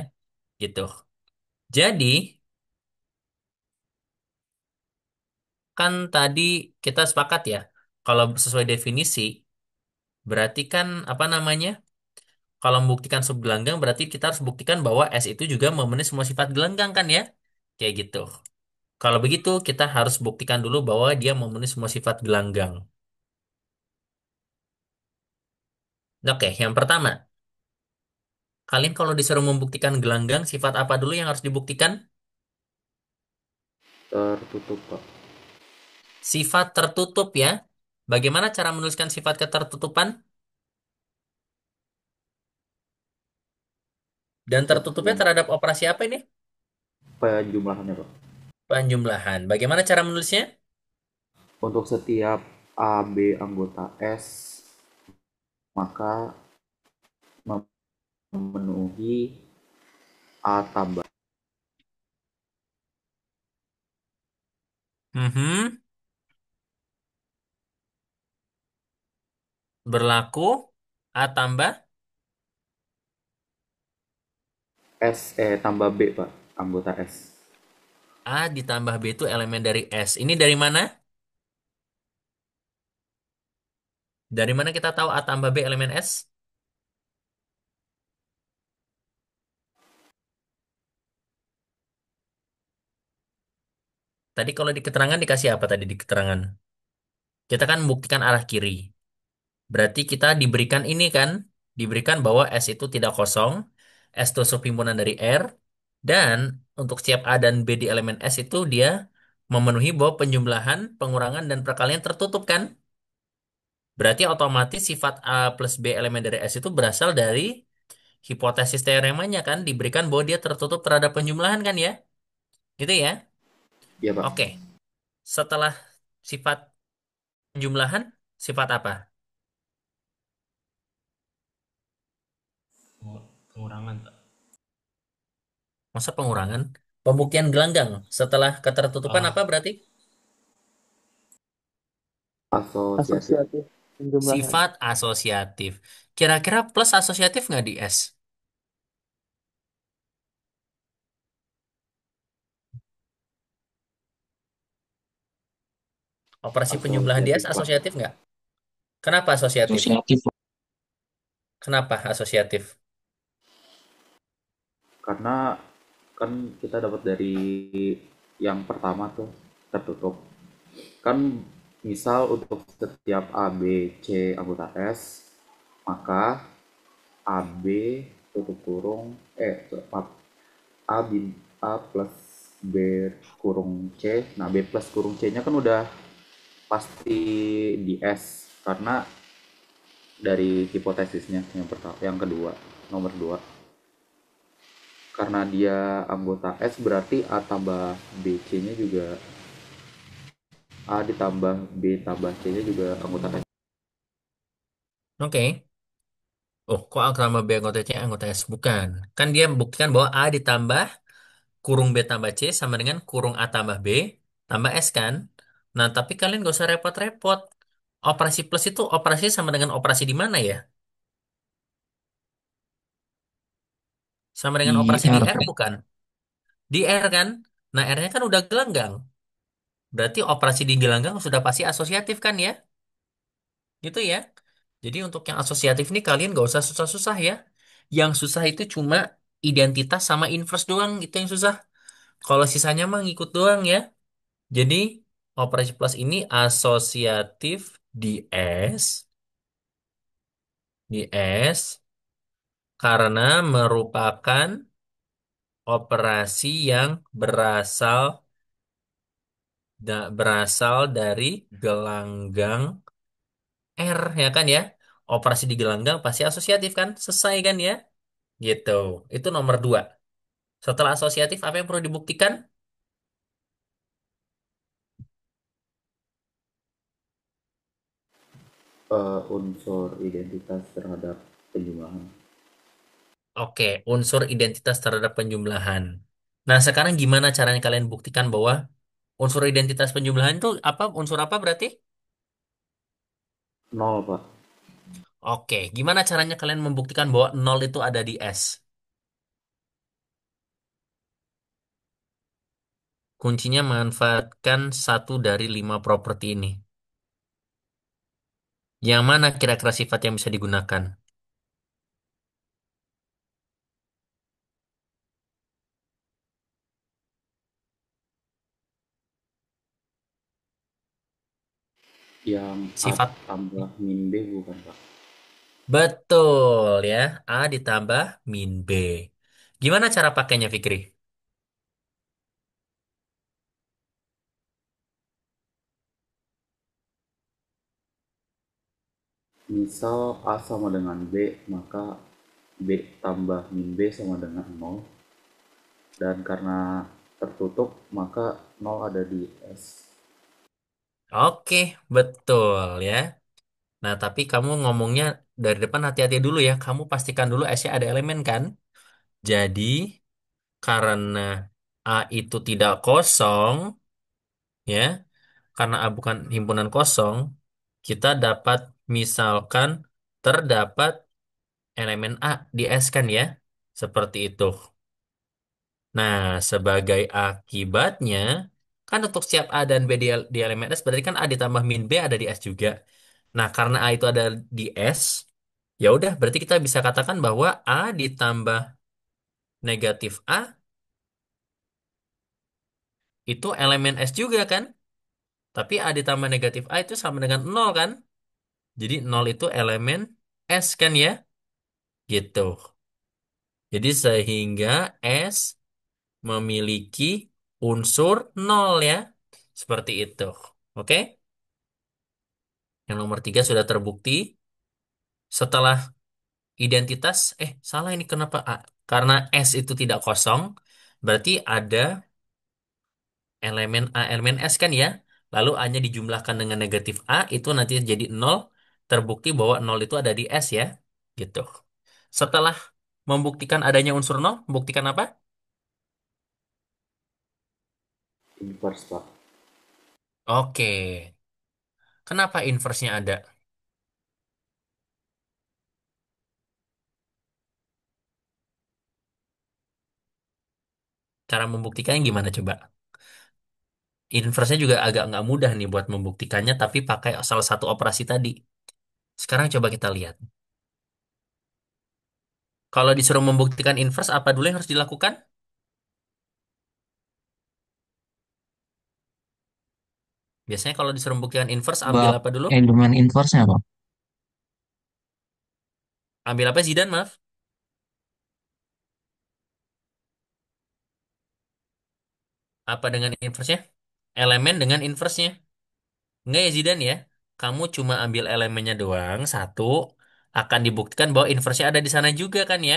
Gitu. Jadi, kan tadi kita sepakat ya, kalau sesuai definisi, berarti kan apa namanya? Kalau membuktikan subgelanggang, berarti kita harus buktikan bahwa S itu juga memenuhi semua sifat gelanggang kan ya? Kayak gitu. Kalau begitu, kita harus buktikan dulu bahwa dia memenuhi semua sifat gelanggang. Oke, yang pertama, kalian kalau disuruh membuktikan gelanggang, sifat apa dulu yang harus dibuktikan? Tertutup, Pak. Sifat tertutup ya. Bagaimana cara menuliskan sifat ketertutupan? Dan tertutupnya Satu terhadap operasi apa ini? penjumlahannya, Pak. Penjumlahan. Bagaimana cara menulisnya? Untuk setiap A, B anggota S, maka memenuhi A tambah Mhm. Berlaku A tambah S, tambah B, Pak, anggota S. A ditambah B itu elemen dari S. Ini dari mana? Dari mana kita tahu A tambah B elemen S? Tadi kalau di keterangan dikasih apa tadi di keterangan? Kita kan membuktikan arah kiri. Berarti kita diberikan ini kan, diberikan bahwa S itu tidak kosong, S itu subhimpunan dari R, dan untuk setiap A dan B di elemen S itu dia memenuhi bahwa penjumlahan, pengurangan, dan perkalian tertutup kan? Berarti otomatis sifat A plus B elemen dari S itu berasal dari hipotesis teoremanya kan, diberikan bahwa dia tertutup terhadap penjumlahan kan ya? Gitu ya? Iya, Pak. Oke, setelah sifat penjumlahan, sifat apa? Pengurangan, Pak. Masa pengurangan? Pembuktian gelanggang. Setelah ketertutupan apa Ah, berarti? Asosiatif. Asosiatif penjumlahan. Sifat asosiatif. Kira-kira plus asosiatif nggak di S? Operasi penjumlahan di S Asosiatif, Pak. asosiatif nggak? Kenapa asosiatif? asosiatif. Kenapa asosiatif? Karena kan kita dapat dari yang pertama tuh tertutup. Kan misal untuk setiap A, B, C anggota S, maka A, B tutup kurung, maaf, A, bin, A plus B kurung C. Nah, B plus kurung C-nya kan udah pasti di S karena dari hipotesisnya yang pertama, yang kedua, nomor 2. Karena dia anggota S berarti A tambah B C-nya juga A ditambah B tambah C-nya juga anggota S. Oke. Oh, kok A tambah B anggota C anggota S? Bukan. Kan dia membuktikan bahwa A ditambah kurung B tambah C sama dengan kurung A tambah B tambah S kan? Nah, tapi kalian gak usah repot-repot. Operasi plus itu operasi sama dengan operasi di mana ya? Sama dengan Di operasi di R, R bukan? Di R kan? Nah, R-nya kan udah gelanggang. Berarti operasi di gelanggang sudah pasti asosiatif kan ya? Gitu ya. Jadi untuk yang asosiatif ini kalian gak usah susah-susah ya. Yang susah itu cuma identitas sama inverse doang. Itu yang susah. Kalau sisanya mah ngikut doang ya. Jadi operasi plus ini asosiatif di S. Di S. Karena merupakan operasi yang berasal dari gelanggang R ya kan ya. Operasi di gelanggang pasti asosiatif kan? Selesai kan ya? Gitu. Itu nomor dua. Setelah asosiatif apa yang perlu dibuktikan? unsur identitas terhadap penjumlahan. Oke, unsur identitas terhadap penjumlahan. Nah, sekarang gimana caranya kalian buktikan bahwa unsur identitas penjumlahan itu apa? Unsur apa berarti? Nol, Pak. Oke, gimana caranya kalian membuktikan bahwa nol itu ada di S? Kuncinya manfaatkan satu dari lima properti ini. Yang mana kira-kira sifat yang bisa digunakan? Yang A Sifat. tambah min B bukan, Pak? Betul ya, A ditambah min B. Gimana cara pakainya, Fikri? Misal A sama dengan B, maka B tambah min B sama dengan nol. Dan karena tertutup, maka nol ada di S. Oke, betul ya. Nah, tapi kamu ngomongnya dari depan hati-hati dulu ya. Kamu pastikan dulu S-nya ada elemen kan? Jadi, karena A itu tidak kosong, ya, karena A bukan himpunan kosong, kita dapat misalkan terdapat elemen A di S kan ya? Seperti itu. Nah, sebagai akibatnya, kan untuk setiap A dan B di elemen S, berarti kan A ditambah min B ada di S juga. Nah, karena A itu ada di S, ya udah, berarti kita bisa katakan bahwa A ditambah negatif A itu elemen S juga kan? Tapi A ditambah negatif A itu sama dengan nol kan? Jadi nol itu elemen S kan ya? Gitu. Jadi sehingga S memiliki unsur nol ya. Seperti itu. Oke? Yang nomor tiga sudah terbukti. Setelah identitas, salah ini kenapa A? Karena S itu tidak kosong, berarti ada elemen A, elemen S kan ya? Lalu A-nya dijumlahkan dengan negatif A, itu nanti jadi nol. Terbukti bahwa nol itu ada di S ya. Gitu. Setelah membuktikan adanya unsur nol, membuktikan apa? Inverse, Pak. Oke. Kenapa inverse-nya ada? Cara membuktikannya gimana coba? Inverse-nya juga agak nggak mudah nih buat membuktikannya, tapi pakai salah satu operasi tadi. Sekarang coba kita lihat. Kalau disuruh membuktikan inverse, apa dulu yang harus dilakukan? Biasanya kalau disuruh membuktikan inverse, ambil Bab apa dulu? elemen inverse-nya, Pak. Ambil apa, Zidan, maaf? Apa dengan inverse-nya? Elemen dengan inverse-nya. Enggak ya, Zidan ya? Kamu cuma ambil elemennya doang, satu, akan dibuktikan bahwa inverse-nya ada di sana juga kan ya?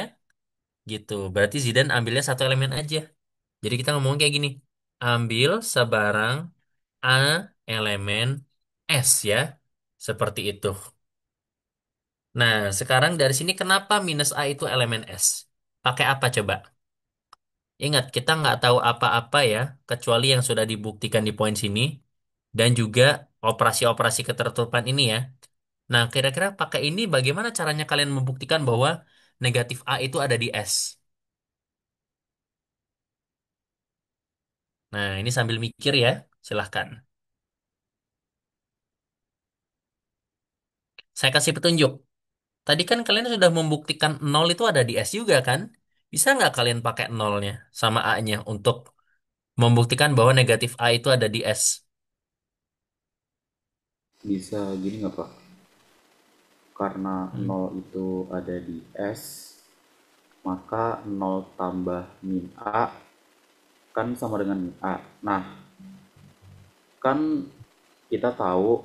Gitu. Berarti Zidan ambilnya satu elemen aja. Jadi kita ngomong kayak gini. Ambil sebarang A elemen S ya. Seperti itu. Nah, sekarang dari sini kenapa minus A itu elemen S? Pakai apa coba? Ingat, kita nggak tahu apa-apa ya, kecuali yang sudah dibuktikan di poin sini, dan juga operasi-operasi ketertutupan ini ya. Nah, kira-kira pakai ini bagaimana caranya kalian membuktikan bahwa negatif A itu ada di S? Nah, ini sambil mikir ya, silahkan. Saya kasih petunjuk. Tadi kan kalian sudah membuktikan nol itu ada di S juga kan? Bisa nggak kalian pakai nolnya sama A-nya untuk membuktikan bahwa negatif A itu ada di S? Bisa gini nggak, Pak? Karena Hmm. nol itu ada di S, maka nol tambah min A kan sama dengan min A. Nah, kan kita tahu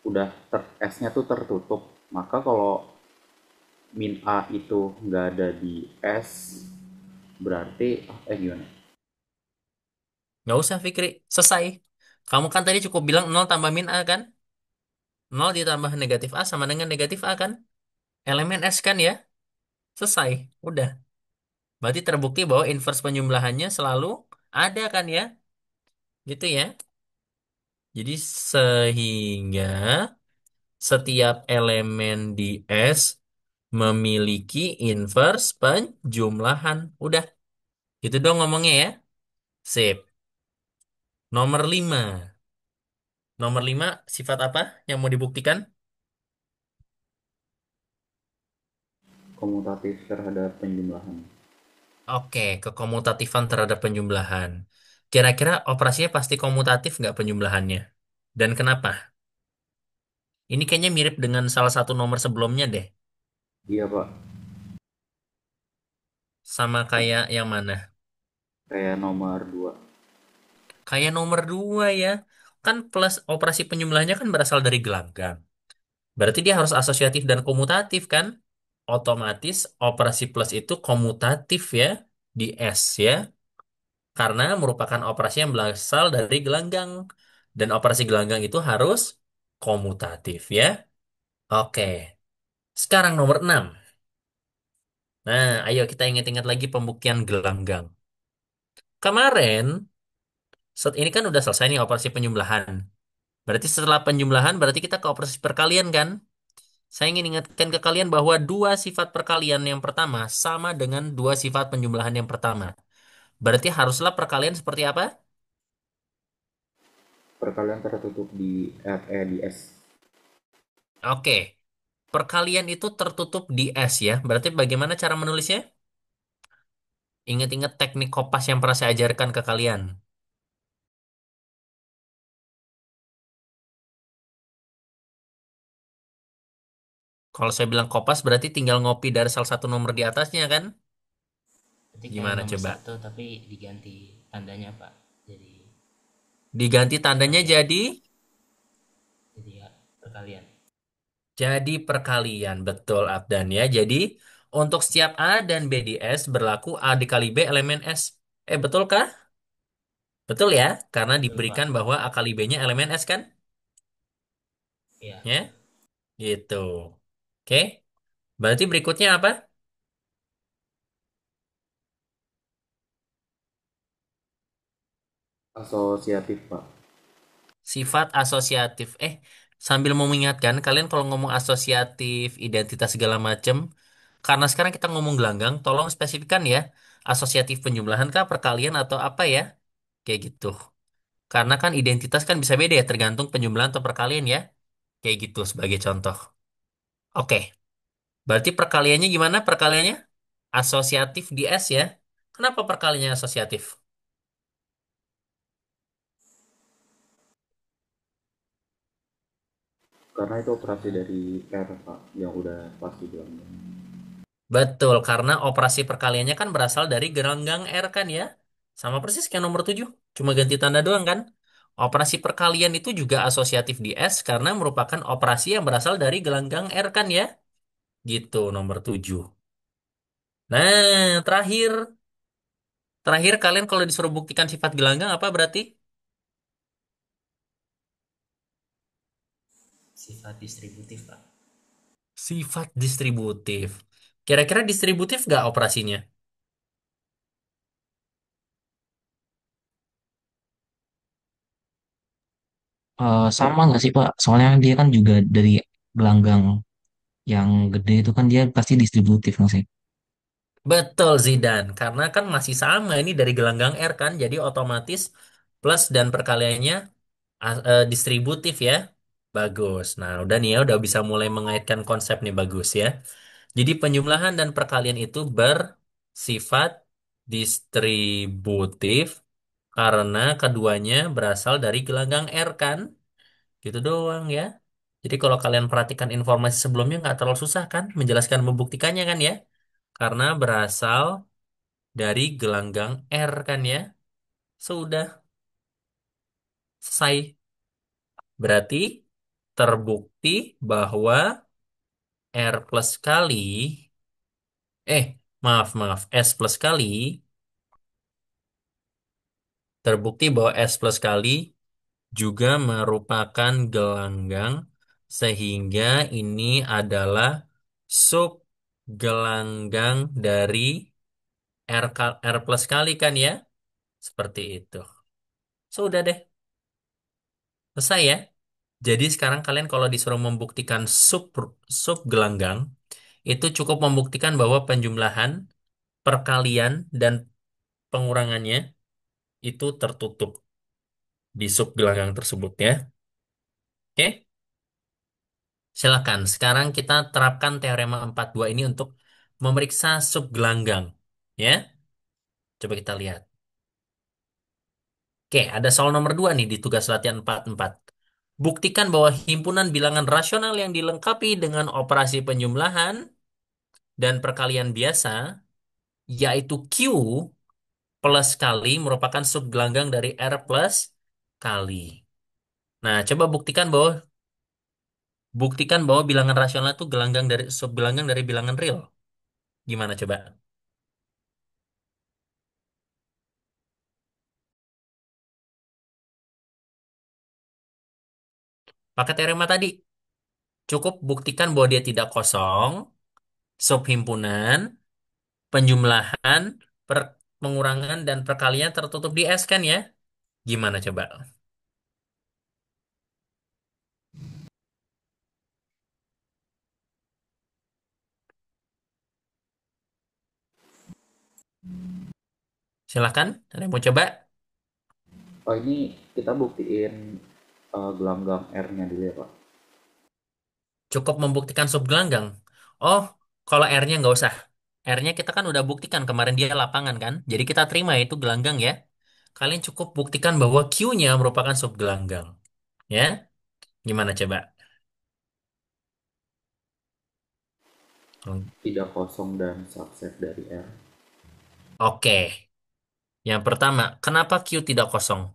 udah S-nya tuh tertutup. Maka kalau min A itu nggak ada di S, berarti gimana? Nggak usah, Fikri. Selesai. Kamu kan tadi cukup bilang nol tambah min A kan? Nol ditambah negatif A sama dengan negatif A kan? Elemen S kan ya? Selesai. Udah. Berarti terbukti bahwa inverse penjumlahannya selalu ada kan ya? Gitu ya. Jadi sehingga setiap elemen di S memiliki inverse penjumlahan. Udah. Gitu dong ngomongnya ya. Sip. Nomor 5. Nomor 5 sifat apa yang mau dibuktikan? Komutatif terhadap penjumlahan. Oke, kekomutatifan terhadap penjumlahan. Kira-kira operasinya pasti komutatif nggak penjumlahannya? Dan kenapa? Ini kayaknya mirip dengan salah satu nomor sebelumnya deh. Iya Pak, Sama kayak yang mana? kayak nomor 2. Kayak nomor 2 ya. Kan plus operasi penjumlahannya kan berasal dari gelanggang. Berarti dia harus asosiatif dan komutatif kan? Otomatis operasi plus itu komutatif ya di S ya. Karena merupakan operasi yang berasal dari gelanggang. Dan operasi gelanggang itu harus komutatif ya. Oke, sekarang nomor 6. Nah, ayo kita ingat-ingat lagi pembuktian gelanggang. Kemarin, set ini kan udah selesai nih operasi penjumlahan. Berarti setelah penjumlahan, berarti kita ke operasi perkalian kan? Saya ingin ingatkan ke kalian bahwa dua sifat perkalian yang pertama sama dengan dua sifat penjumlahan yang pertama. Berarti haruslah perkalian seperti apa? Perkalian tertutup di di S. Oke, perkalian itu tertutup di S ya. Berarti bagaimana cara menulisnya? Ingat-ingat teknik kopas yang pernah saya ajarkan ke kalian. Kalau saya bilang kopas berarti tinggal ngopi dari salah satu nomor di atasnya kan? Berarti kayak Gimana nomor coba? satu tapi diganti tandanya Pak. Jadi Diganti tandanya perkalian. Jadi ya perkalian. jadi perkalian. Betul, Abdan ya. Jadi untuk setiap A dan B di S berlaku A dikali B elemen S. Betulkah? Betul ya, karena Betul diberikan Pak. bahwa A kali B-nya elemen S kan? Iya Ya, betul. gitu. Oke, berarti berikutnya apa? Asosiatif Pak. Sifat asosiatif. Sambil mau mengingatkan, kalian kalau ngomong asosiatif, identitas segala macem, karena sekarang kita ngomong gelanggang, tolong spesifikkan ya, asosiatif penjumlahan kah, perkalian atau apa ya? Kayak gitu. Karena kan identitas kan bisa beda ya, tergantung penjumlahan atau perkalian ya. Kayak gitu sebagai contoh. Oke, berarti perkaliannya gimana perkaliannya? Asosiatif di S ya. Kenapa perkaliannya asosiatif? Karena itu operasi dari R Pak, yang udah pasti bilang. Betul, karena operasi perkaliannya kan berasal dari gelanggang R kan ya. Sama persis kayak nomor 7, cuma ganti tanda doang kan. Operasi perkalian itu juga asosiatif di S karena merupakan operasi yang berasal dari gelanggang R kan ya. Gitu, nomor 7. Nah, terakhir. Terakhir kalian kalau disuruh buktikan sifat gelanggang apa berarti? Sifat distributif Pak. Sifat distributif. Kira-kira distributif nggak operasinya? Sama nggak sih Pak? Soalnya dia kan juga dari gelanggang yang gede itu kan dia pasti distributif nggak sih? Betul Zidan, karena kan masih sama ini dari gelanggang R kan, jadi otomatis plus dan perkaliannya distributif ya. Bagus. Nah, udah nih ya, udah bisa mulai mengaitkan konsep nih bagus ya. Jadi penjumlahan dan perkalian itu bersifat distributif karena keduanya berasal dari gelanggang R kan. Gitu doang ya. Jadi kalau kalian perhatikan informasi sebelumnya nggak terlalu susah kan menjelaskan membuktikannya kan ya. Karena berasal dari gelanggang R kan ya. Sudah selesai. Berarti terbukti bahwa R plus kali, maaf, S plus kali, terbukti bahwa S plus kali juga merupakan gelanggang Sehingga ini adalah sub gelanggang dari R plus kali kan ya? Seperti itu. Sudah deh, selesai ya. Jadi sekarang kalian kalau disuruh membuktikan sub gelanggang, itu cukup membuktikan bahwa penjumlahan, perkalian, dan pengurangannya itu tertutup di sub gelanggang tersebut ya. Oke, silakan. Sekarang kita terapkan teorema 42 ini untuk memeriksa sub gelanggang. Ya, coba kita lihat. Oke, ada soal nomor 2 nih di tugas latihan 44. Buktikan bahwa himpunan bilangan rasional yang dilengkapi dengan operasi penjumlahan dan perkalian biasa, yaitu Q plus kali merupakan subgelanggang dari R plus kali. Nah, coba buktikan bahwa bilangan rasional itu gelanggang dari subgelanggang dari bilangan real. Gimana coba? Pakai teorema tadi. Cukup buktikan bahwa dia tidak kosong, subhimpunan, penjumlahan, pengurangan, dan perkalian tertutup di S kan ya? Gimana coba? Silahkan, ada yang mau coba? Oh, ini kita buktiin gelanggang R-nya dulu ya, Pak. Cukup membuktikan subgelanggang. Oh, kalau R-nya nggak usah. R-nya kita kan udah buktikan kemarin dia lapangan kan? Jadi kita terima itu gelanggang ya. Kalian cukup buktikan bahwa Q-nya merupakan subgelanggang. Ya, gimana coba? Tidak kosong dan subset dari R. Oke, yang pertama, kenapa Q tidak kosong?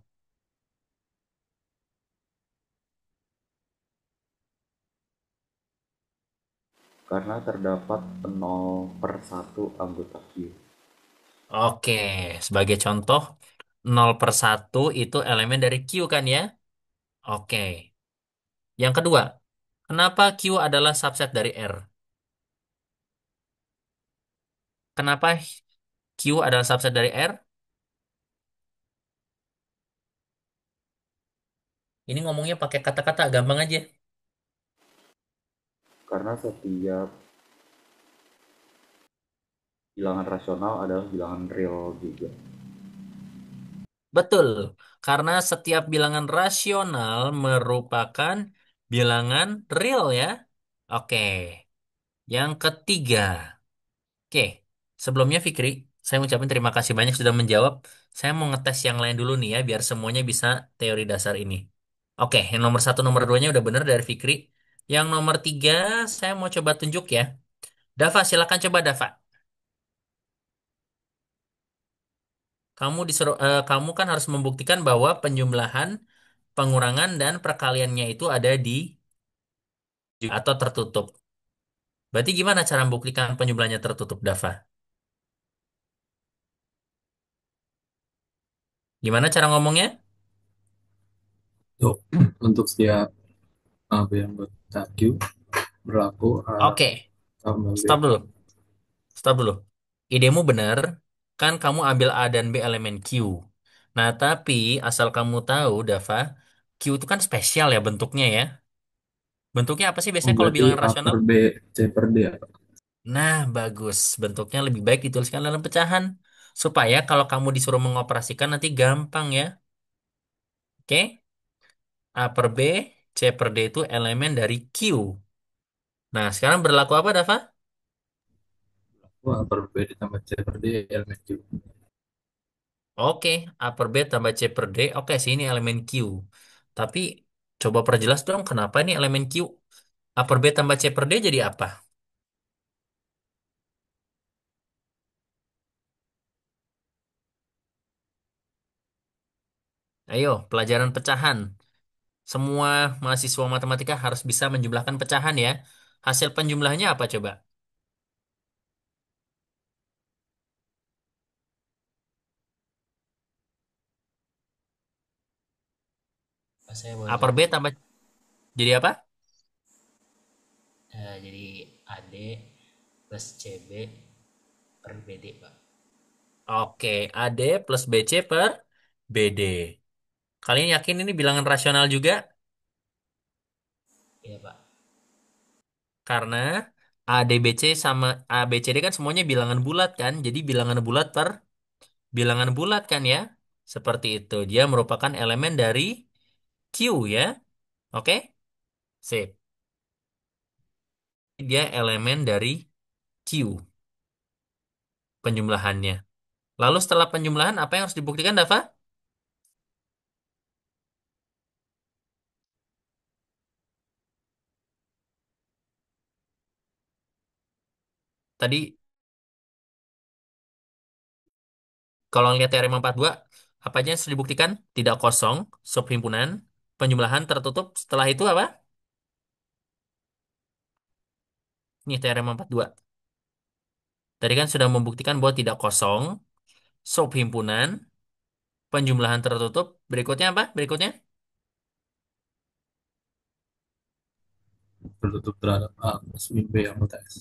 Karena terdapat 0/1 anggota Q. Oke, sebagai contoh, 0/1 itu elemen dari Q kan ya? Oke. Yang kedua, kenapa Q adalah subset dari R? Kenapa Q adalah subset dari R? Ini ngomongnya pakai kata-kata, gampang aja. Karena setiap bilangan rasional adalah bilangan real juga. Betul, karena setiap bilangan rasional merupakan bilangan real ya. Oke, yang ketiga. Oke, sebelumnya Fikri, saya mengucapkan terima kasih banyak sudah menjawab. Saya mau ngetes yang lain dulu nih ya, biar semuanya bisa teori dasar ini. Oke, yang nomor satu, nomor duanya udah bener dari Fikri. Yang nomor tiga, saya mau coba tunjuk ya. Dava, silakan coba Dava. Kamu kan harus membuktikan bahwa penjumlahan, pengurangan, dan perkaliannya itu ada di atau tertutup. Berarti gimana cara membuktikan penjumlahannya tertutup, Dava? Gimana cara ngomongnya? Untuk, untuk setiap AB anggota Q berlaku A Oke, tambah B. stop dulu. Stop dulu. Idemu benar, kan kamu ambil A dan B elemen Q. Nah, tapi asal kamu tahu, Dava, Q itu kan spesial ya bentuknya ya. Bentuknya apa sih Oh, biasanya kalau berarti bilangan A rasional? per B, C per D ya? Nah, bagus. Bentuknya lebih baik dituliskan dalam pecahan. Supaya kalau kamu disuruh mengoperasikan nanti gampang ya. Oke? A per B, C per D itu elemen dari Q. Nah, sekarang berlaku apa, Dava? Berlaku A per B ditambah C per D elemen Q. Oke, A per B tambah C per D. Oke, sih ini elemen Q. Tapi coba perjelas dong kenapa ini elemen Q. A per B tambah C per D jadi apa? Ayo, pelajaran pecahan. Semua mahasiswa matematika harus bisa menjumlahkan pecahan ya. Hasil penjumlahnya apa coba? Pak saya A boleh per B tambah jadi apa? Jadi AD plus CB per BD, Pak. Oke, AD plus BC per BD. Kalian yakin ini bilangan rasional juga? Iya, Pak. Karena ADBC sama ABCD kan semuanya bilangan bulat kan? Jadi bilangan bulat per bilangan bulat kan ya? Seperti itu. Dia merupakan elemen dari Q ya. Oke? Sip. Dia elemen dari Q penjumlahannya. Lalu setelah penjumlahan apa yang harus dibuktikan, Dava? Tadi kalau lihat teorema 42, apa aja yang harus dibuktikan? Tidak kosong, subhimpunan, penjumlahan tertutup. Setelah itu apa? Ini teorema 42. Tadi kan sudah membuktikan bahwa tidak kosong, subhimpunan, penjumlahan tertutup. Berikutnya apa? Berikutnya? Tertutup terhadap A plus min B anggota S.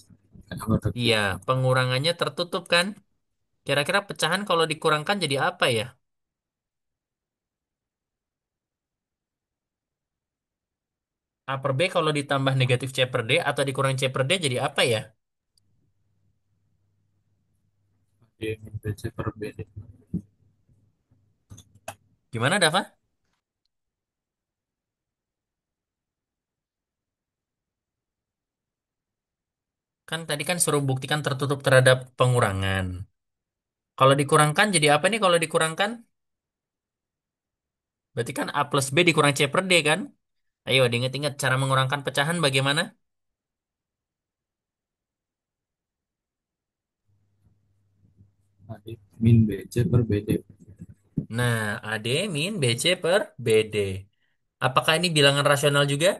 Anggota Q. Iya, pengurangannya tertutup kan? Kira-kira pecahan kalau dikurangkan jadi apa ya? A per B kalau ditambah negatif C per D atau dikurang C per D jadi apa ya? D min BC per BD. Gimana, Dava? Kan tadi kan suruh buktikan tertutup terhadap pengurangan. Kalau dikurangkan jadi apa nih kalau dikurangkan? Berarti kan A plus B dikurang C per D kan? Ayo diingat-ingat cara mengurangkan pecahan bagaimana? AD min BC per BD. Nah, AD min BC per BD. Apakah ini bilangan rasional juga?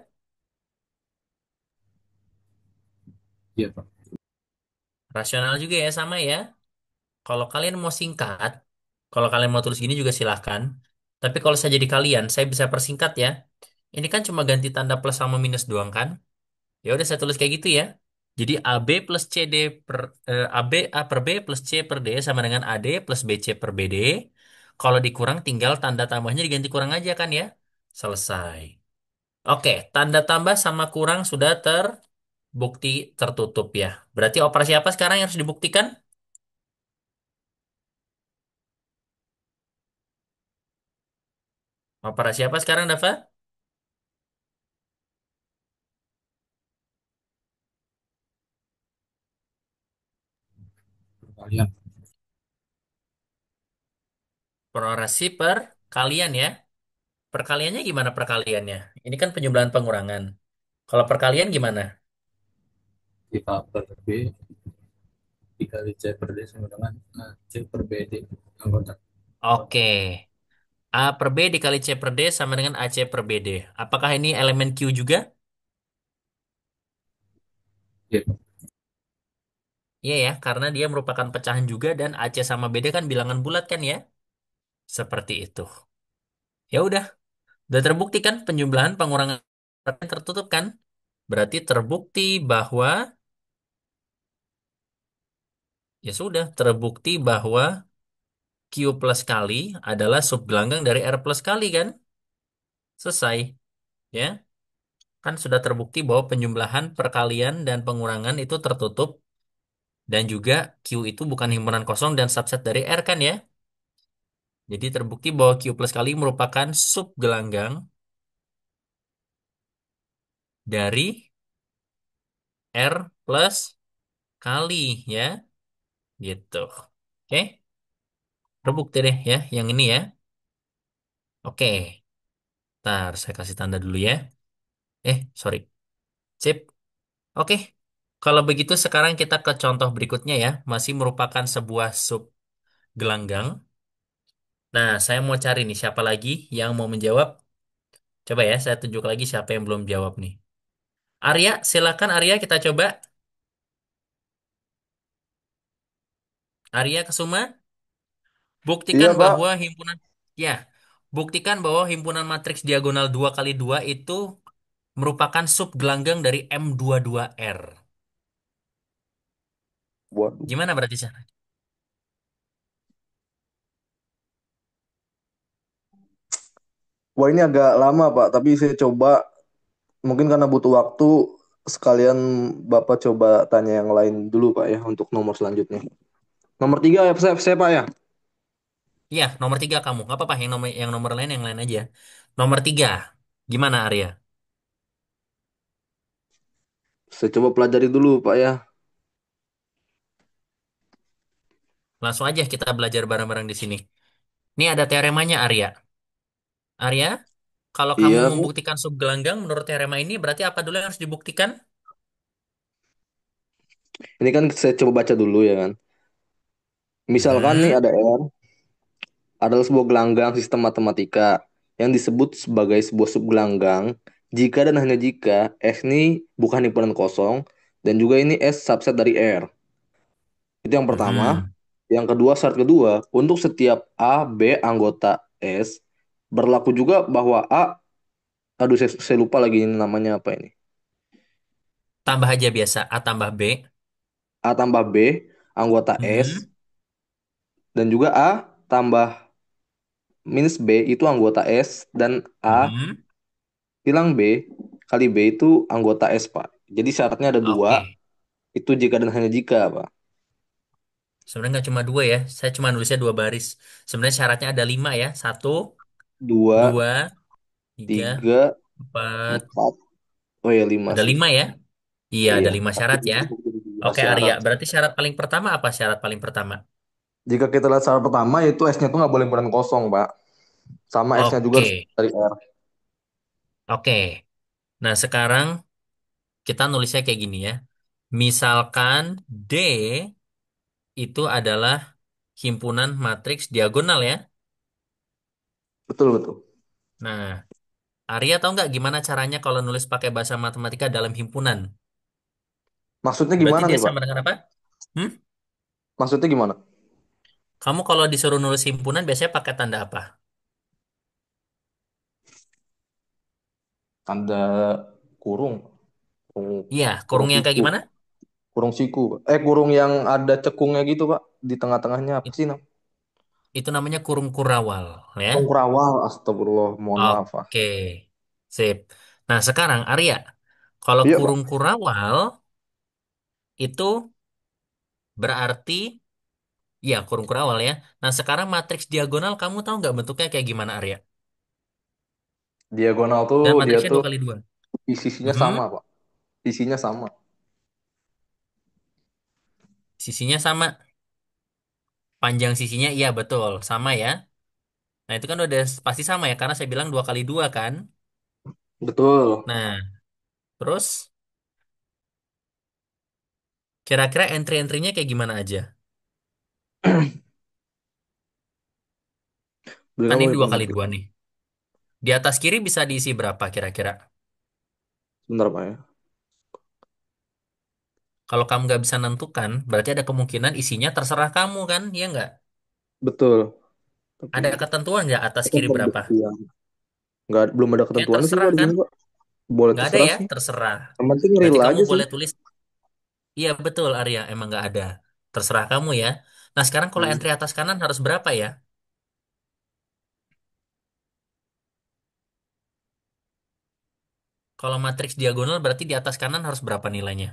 Iya, Pak. Rasional juga ya, sama ya. Kalau kalian mau singkat, kalau kalian mau tulis gini juga silahkan. Tapi kalau saya jadi kalian, saya bisa persingkat ya. Ini kan cuma ganti tanda plus sama minus doang kan? Ya udah saya tulis kayak gitu ya. Jadi AB plus CD per AB A per B plus C per D sama dengan AD plus BC per BD. Kalau dikurang tinggal tanda tambahnya diganti kurang aja kan ya. Selesai. Oke, tanda tambah sama kurang sudah terbukti tertutup ya. Berarti operasi apa sekarang yang harus dibuktikan? Operasi apa sekarang, Dava? Perkalian. Perorasi per kalian ya. Perkaliannya gimana perkaliannya? Ini kan penjumlahan pengurangan. Kalau perkalian gimana? A per B dikali C per D sama dengan C per BD anggota. Oke. A per B dikali C per D sama dengan AC per BD. Apakah ini elemen Q juga? Iya, Pak. Iya ya, karena dia merupakan pecahan juga dan AC sama BD kan bilangan bulat kan ya? Seperti itu. Ya udah terbukti kan penjumlahan pengurangan tertutup kan? Berarti terbukti bahwa ya sudah terbukti bahwa Q plus kali adalah subgelanggang dari R plus kali kan? Selesai, ya. Kan sudah terbukti bahwa penjumlahan, perkalian, dan pengurangan itu tertutup. Dan juga Q itu bukan himpunan kosong dan subset dari R kan ya. Jadi terbukti bahwa Q plus kali merupakan subgelanggang dari R plus kali ya. Gitu. Oke, terbukti deh ya yang ini ya. Oke, ntar saya kasih tanda dulu ya. Sorry. Sip. Oke, kalau begitu sekarang kita ke contoh berikutnya ya. Masih merupakan sebuah subgelanggang. Nah, saya mau cari nih siapa lagi yang mau menjawab. Coba ya, saya tunjuk lagi siapa yang belum jawab nih. Arya, silakan Arya kita coba. Arya Kesuma, buktikan Iya, bahwa Pak. himpunan ya, buktikan bahwa himpunan matriks diagonal 2 kali 2 itu merupakan sub gelanggang dari M22R. Waduh. Gimana berarti, Syah? Wah, ini agak lama, Pak, tapi saya coba, mungkin karena butuh waktu, sekalian Bapak coba tanya yang lain dulu, Pak, ya, untuk nomor selanjutnya. Nomor tiga ya, saya, Pak, ya. Iya, nomor tiga kamu. Nggak apa-apa, yang nomor lain yang lain aja. Nomor tiga, gimana Arya? Saya coba pelajari dulu, Pak, ya. Langsung aja kita belajar bareng-bareng di sini. Ini ada teoremanya Arya. Arya, kalau kamu Iya, Pak. membuktikan sub gelanggang menurut teorema ini berarti apa dulu yang harus dibuktikan? Ini kan saya coba baca dulu ya kan. Misalkan nih Hmm, ada R adalah sebuah gelanggang sistem matematika yang disebut sebagai sebuah subgelanggang jika dan hanya jika S ini bukan himpunan kosong dan juga ini S subset dari R. Itu yang pertama. hmm. Yang kedua, syarat kedua, untuk setiap A, B anggota S berlaku juga bahwa A, aduh saya lupa lagi ini namanya apa ini. Tambah aja biasa A tambah B. A tambah B anggota S Hmm, dan juga A tambah minus B itu anggota S dan A hmm. bilang B kali B itu anggota S, Pak. Jadi syaratnya ada dua, Oke. itu jika dan hanya jika, Pak. Sebenarnya nggak cuma dua ya. Saya cuma nulisnya dua baris. Sebenarnya syaratnya ada lima ya. Satu, Dua, dua, tiga, tiga, empat. empat. Oh ya, lima Ada sih. lima ya? Iya, ada Iya. lima Tapi syarat ya. lima Oke, Arya. syarat. Berarti syarat paling pertama apa syarat paling pertama? Jika kita lihat syarat pertama, yaitu S-nya tuh nggak boleh beran kosong, Pak. Sama S-nya juga harus Oke, dari R. oke. Nah, sekarang kita nulisnya kayak gini ya. Misalkan D itu adalah himpunan matriks diagonal ya. Betul, betul. Nah, Arya tahu nggak gimana caranya kalau nulis pakai bahasa matematika dalam himpunan? Maksudnya Berarti gimana dia nih, Pak? sama dengan apa? Hmm? Maksudnya gimana? Kamu kalau disuruh nulis himpunan biasanya pakai tanda apa? Tanda kurung. Kurung, Iya, kurung kurung yang kayak siku. gimana? Kurung siku, Pak. Kurung yang ada cekungnya gitu, Pak. Di tengah-tengahnya apa It- sih, Nam? Itu namanya kurung kurawal, ya. Kurung kurawal. Astagfirullah. Mohon maaf, Pak. Oke, sip. Nah, sekarang Arya, kalau Iya, Pak. kurung kurawal itu berarti ya kurung kurawal ya. Nah, sekarang matriks diagonal kamu tahu nggak bentuknya kayak gimana, Arya? Diagonal tuh Dan dia matriksnya tuh 2 kali 2. sisinya Mhm. sama, Pak. Isinya sama. Sisinya sama. Panjang sisinya iya betul, sama ya. Nah, itu kan udah pasti sama ya karena saya bilang 2 kali 2 kan. Betul. Nah, terus kira-kira entry-entrynya kayak gimana aja? Beli Kan kamu ini dua kali pengerti. dua nih. Di atas kiri bisa diisi berapa kira-kira? Sebentar, Pak, ya. Kalau kamu nggak bisa nentukan, berarti ada kemungkinan isinya terserah kamu kan, ya nggak? Betul. Tapi Ada ketentuan nggak atas kan kiri berapa? pembuktian. Nggak, belum ada Kayak ketentuannya sih, terserah Pak, di kan? sini, Pak. Boleh Nggak ada terserah ya, sih. terserah. Yang penting real Berarti kamu aja sih. boleh tulis, iya betul Arya, emang nggak ada. Terserah kamu ya. Nah sekarang kalau Hmm. entry atas kanan harus berapa ya? Kalau matriks diagonal berarti di atas kanan harus berapa nilainya?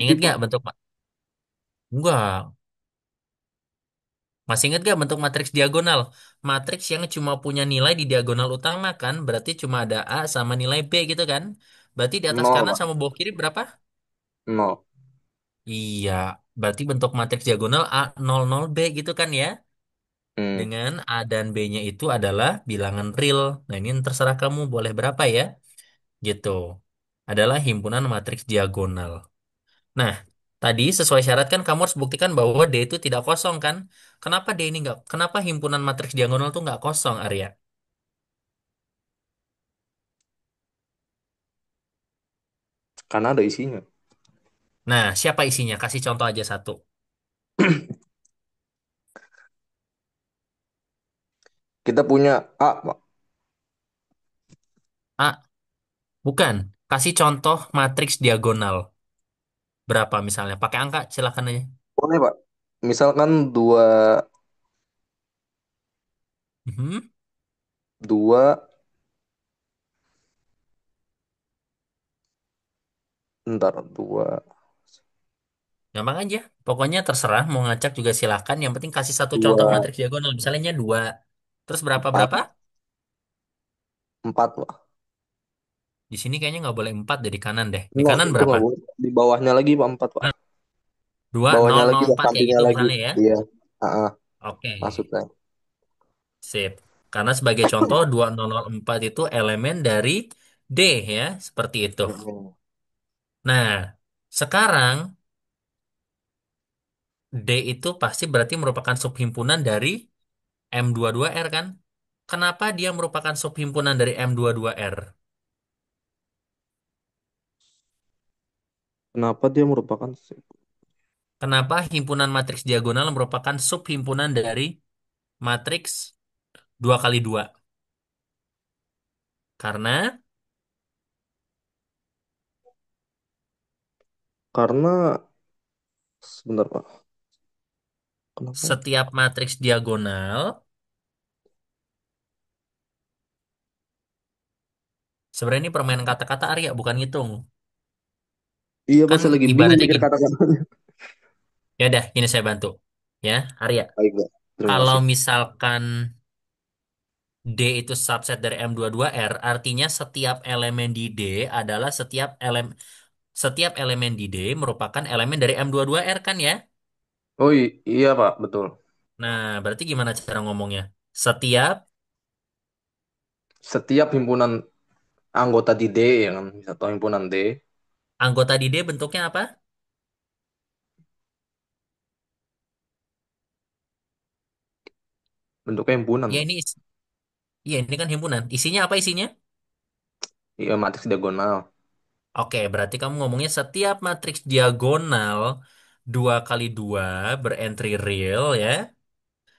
Ingat Positif, nggak Pak. bentuk? Enggak. Masih ingat gak bentuk matriks diagonal? Matriks yang cuma punya nilai di diagonal utama kan? Berarti cuma ada A sama nilai B gitu kan? Berarti di atas Nol, kanan Pak. sama bawah kiri berapa? Nol. Iya, berarti bentuk matriks diagonal A 00 B gitu kan ya? Hmm. Dengan A dan B-nya itu adalah bilangan real. Nah ini terserah kamu boleh berapa ya? Gitu. Adalah himpunan matriks diagonal. Nah, tadi sesuai syarat kan kamu harus buktikan bahwa D itu tidak kosong kan? Kenapa D ini nggak? Kenapa himpunan matriks diagonal tuh nggak kosong, Arya? Karena ada isinya. Nah, siapa isinya? Kasih contoh aja satu. Kita punya A, Pak. A, bukan. Kasih contoh matriks diagonal. Berapa misalnya? Pakai angka, silakan aja. Boleh, Pak. Misalkan dua, Mhm. dua, ntar, dua, Gampang aja. Pokoknya terserah mau ngacak juga silakan. Yang penting kasih satu contoh dua, matriks diagonal. Misalnya dua. Terus berapa empat, berapa? empat, Pak. Di sini kayaknya nggak boleh empat deh di kanan deh. Di Enggak, kanan itu berapa? nggak boleh. Di bawahnya lagi, Pak, empat, Pak. Nah, dua Bawahnya nol lagi, nol dan empat kayak sampingnya gitu lagi. misalnya ya. Iya. Ah, Oke, maksudnya. sip. Karena sebagai contoh 2004 itu elemen dari D ya, seperti itu. Mm-mm. Nah, sekarang D itu pasti berarti merupakan subhimpunan dari M22R kan? Kenapa dia merupakan subhimpunan dari M22R? Kenapa dia merupakan Kenapa himpunan matriks diagonal merupakan subhimpunan dari matriks 2 kali 2? Karena karena sebentar, Pak. Kenapa? setiap matriks diagonal, sebenarnya ini permainan kata-kata Arya, bukan ngitung. Iya, Pak, Kan saya lagi bingung ibaratnya mikir gini, kata-katanya. ya udah, ini saya bantu. Ya, Arya. Baik, Pak. Terima Kalau kasih. misalkan D itu subset dari M22R, artinya setiap elemen di D adalah setiap elemen di D merupakan elemen dari M22R kan ya? Oh, iya, Pak, betul. Nah, berarti gimana cara ngomongnya? Setiap Setiap himpunan anggota di D, ya kan, atau himpunan D, anggota di D bentuknya apa? bentuknya himpunan, Ya Pak. ini, iya ini kan himpunan. Isinya apa isinya? Iya, matriks diagonal. Oke, berarti kamu ngomongnya setiap matriks diagonal 2 kali 2 berentry real ya.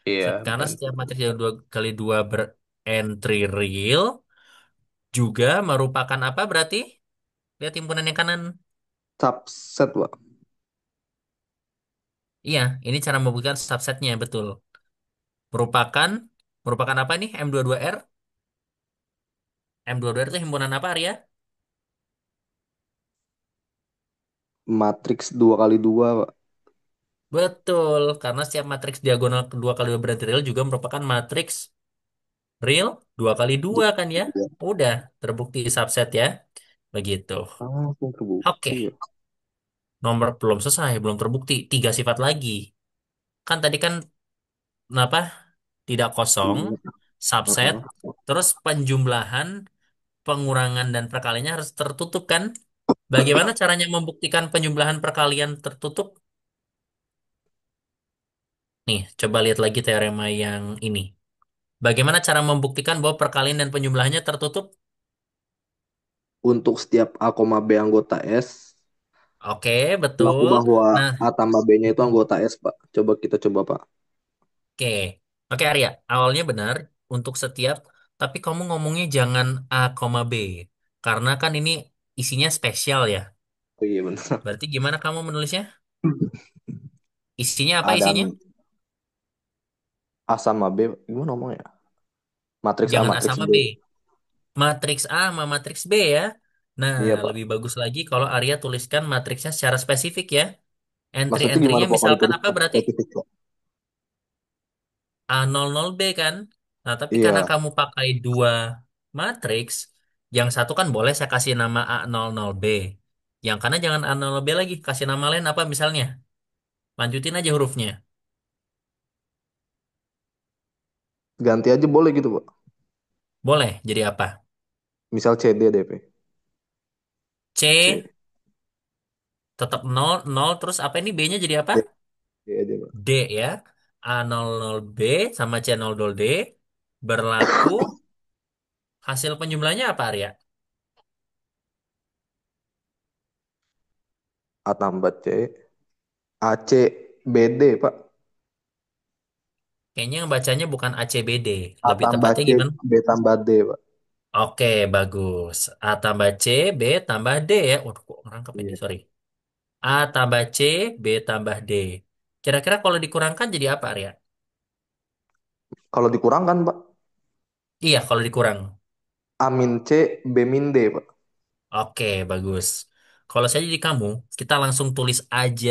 Iya, Karena berarti setiap matriks yang 2 kali 2 berentry real juga merupakan apa berarti? Lihat himpunan yang kanan. subset, Pak. Iya, ini cara membuktikan subsetnya betul. Merupakan merupakan apa nih M22R? M22R itu himpunan apa Arya? Matriks 2 kali 2, Pak. Betul, karena setiap matriks diagonal 2 kali 2 berentry real juga merupakan matriks real 2 kali 2 kan ya? Iya. Udah terbukti subset ya. Begitu. Langsung terbukti Oke, ya. nomor belum selesai, belum terbukti. Tiga sifat lagi. Kan tadi kan apa? Tidak kosong, Iya. subset, Heeh. terus penjumlahan, pengurangan dan perkaliannya harus tertutup kan? Bagaimana caranya membuktikan penjumlahan perkalian tertutup? Nih, coba lihat lagi teorema yang ini. Bagaimana cara membuktikan bahwa perkalian dan penjumlahannya tertutup? Untuk setiap A, B anggota S, Oke, berlaku betul. bahwa Nah, A tambah B-nya itu mm-mm. anggota S, Pak. Coba, Pak. Oke, oke Arya, awalnya benar untuk setiap, tapi kamu ngomongnya jangan A, B, karena kan ini isinya spesial ya. Oh iya, benar. Berarti gimana kamu menulisnya? Isinya apa A isinya? dan A sama B, gimana ngomongnya? Matriks A, Jangan A matriks sama B. B. Matriks A sama matriks B ya. Nah, Iya, Pak. lebih bagus lagi kalau Arya tuliskan matriksnya secara spesifik ya. Maksudnya gimana, Entry-entrynya Pak, kalau misalkan tulis apa berarti? spesifik, Pak? A00B kan? Nah, tapi karena Iya, kamu pakai dua matriks, yang satu kan boleh saya kasih nama A00B. Yang kanan jangan A00B lagi, kasih nama lain apa misalnya? Lanjutin aja hurufnya. ganti aja boleh gitu, Pak. Boleh, jadi apa? Misal CD, DP. C C. tetap 0, 0, terus apa ini B-nya jadi apa? D, D aja, Pak. D ya. A00B sama C00D berlaku hasil penjumlahnya apa, Arya? A tambah C. AC, BD, Pak. Kayaknya yang bacanya bukan ACBD. A Lebih tambah tepatnya C, gimana? B tambah D, Pak. Oke, bagus. A tambah C, B tambah D ya. Waduh, kok ngerangkap ini, Iya. sorry. A tambah C, B tambah D. Kira-kira kalau dikurangkan jadi apa, Arya? Kalau dikurangkan, Pak, Iya, kalau dikurang. A min C, B min D, Pak. Oke, bagus. Kalau saya jadi kamu, kita langsung tulis aja,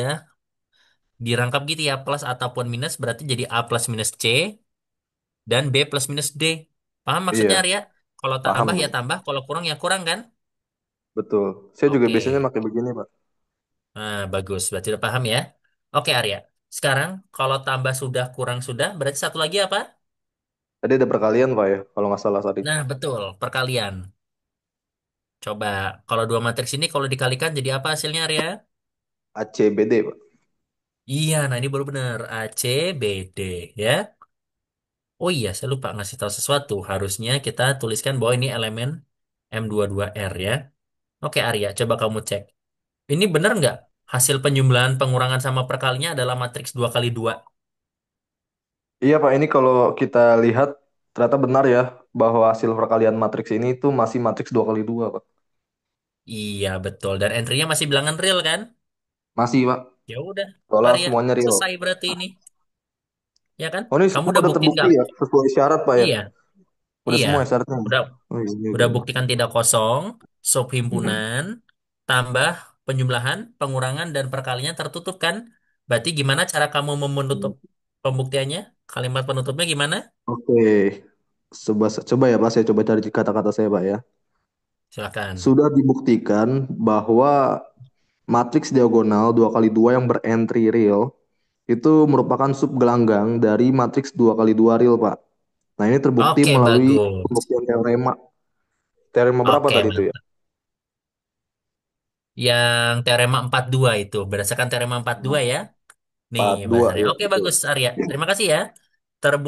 dirangkap gitu ya, plus ataupun minus, berarti jadi A plus minus C, dan B plus minus D. Paham maksudnya, Iya, Arya? Kalau tambah paham, ya Pak. tambah, kalau kurang ya kurang kan? Betul. Saya juga biasanya Oke, pakai begini, Pak. nah bagus. Berarti udah paham ya? Oke, Arya. Sekarang, kalau tambah sudah, kurang sudah, berarti satu lagi apa? Tadi ada perkalian, Pak ya, kalau nggak salah tadi. Nah, betul, perkalian. Coba, kalau dua matriks ini kalau dikalikan jadi apa hasilnya, Arya? A C B D, Pak. Iya, nah ini baru benar. A, C, B, D, ya. Oh iya, saya lupa ngasih tahu sesuatu. Harusnya kita tuliskan bahwa ini elemen M22R ya. Oke, Arya, coba kamu cek. Ini benar nggak? Hasil penjumlahan pengurangan sama perkalinya adalah matriks 2 kali 2. Iya, Pak, ini kalau kita lihat ternyata benar ya bahwa hasil perkalian matriks ini itu masih matriks 2 kali 2, Pak. Iya, betul. Dan entry-nya masih bilangan real kan? Masih, Pak. Ya udah, Soalnya Arya, semuanya real. selesai berarti ini. Ya kan? Oh, ini Kamu semua udah udah buktiin terbukti nggak? ya, sesuai syarat, Pak ya. Iya, Udah iya. semua ya syaratnya. Udah Oh iya, Udah iya, Pak. buktikan tidak kosong, sub Hmm. himpunan, tambah penjumlahan, pengurangan, dan perkalian tertutup kan? Berarti gimana cara kamu menutup pembuktiannya? Kalimat penutupnya gimana? Oke, coba coba ya, Pak. Saya coba cari kata-kata saya, Pak ya. Silakan. Sudah dibuktikan bahwa matriks diagonal 2 kali 2 yang berentry real itu merupakan subgelanggang dari matriks 2 kali 2 real, Pak. Nah, ini terbukti Oke, melalui bagus. pembuktian teorema. Teorema berapa Oke, tadi itu ya? mantap. Yang teorema 42 itu, berdasarkan teorema 42 ya. Nih, Empat Mas dua Arya. ya, Oke, betul. bagus, Arya. Terima kasih ya.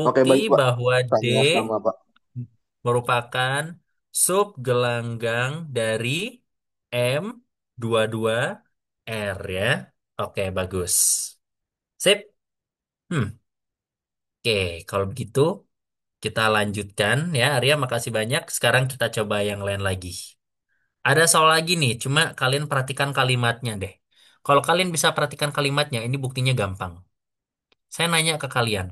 Oke, Terbukti baik, Pak. bahwa D Sama-sama, Pak. merupakan subgelanggang dari M22R ya. Oke, bagus. Sip. Oke, kalau begitu kita lanjutkan ya, Arya. Makasih banyak. Sekarang kita coba yang lain lagi. Ada soal lagi nih, cuma kalian perhatikan kalimatnya deh. Kalau kalian bisa perhatikan kalimatnya, ini buktinya gampang. Saya nanya ke kalian,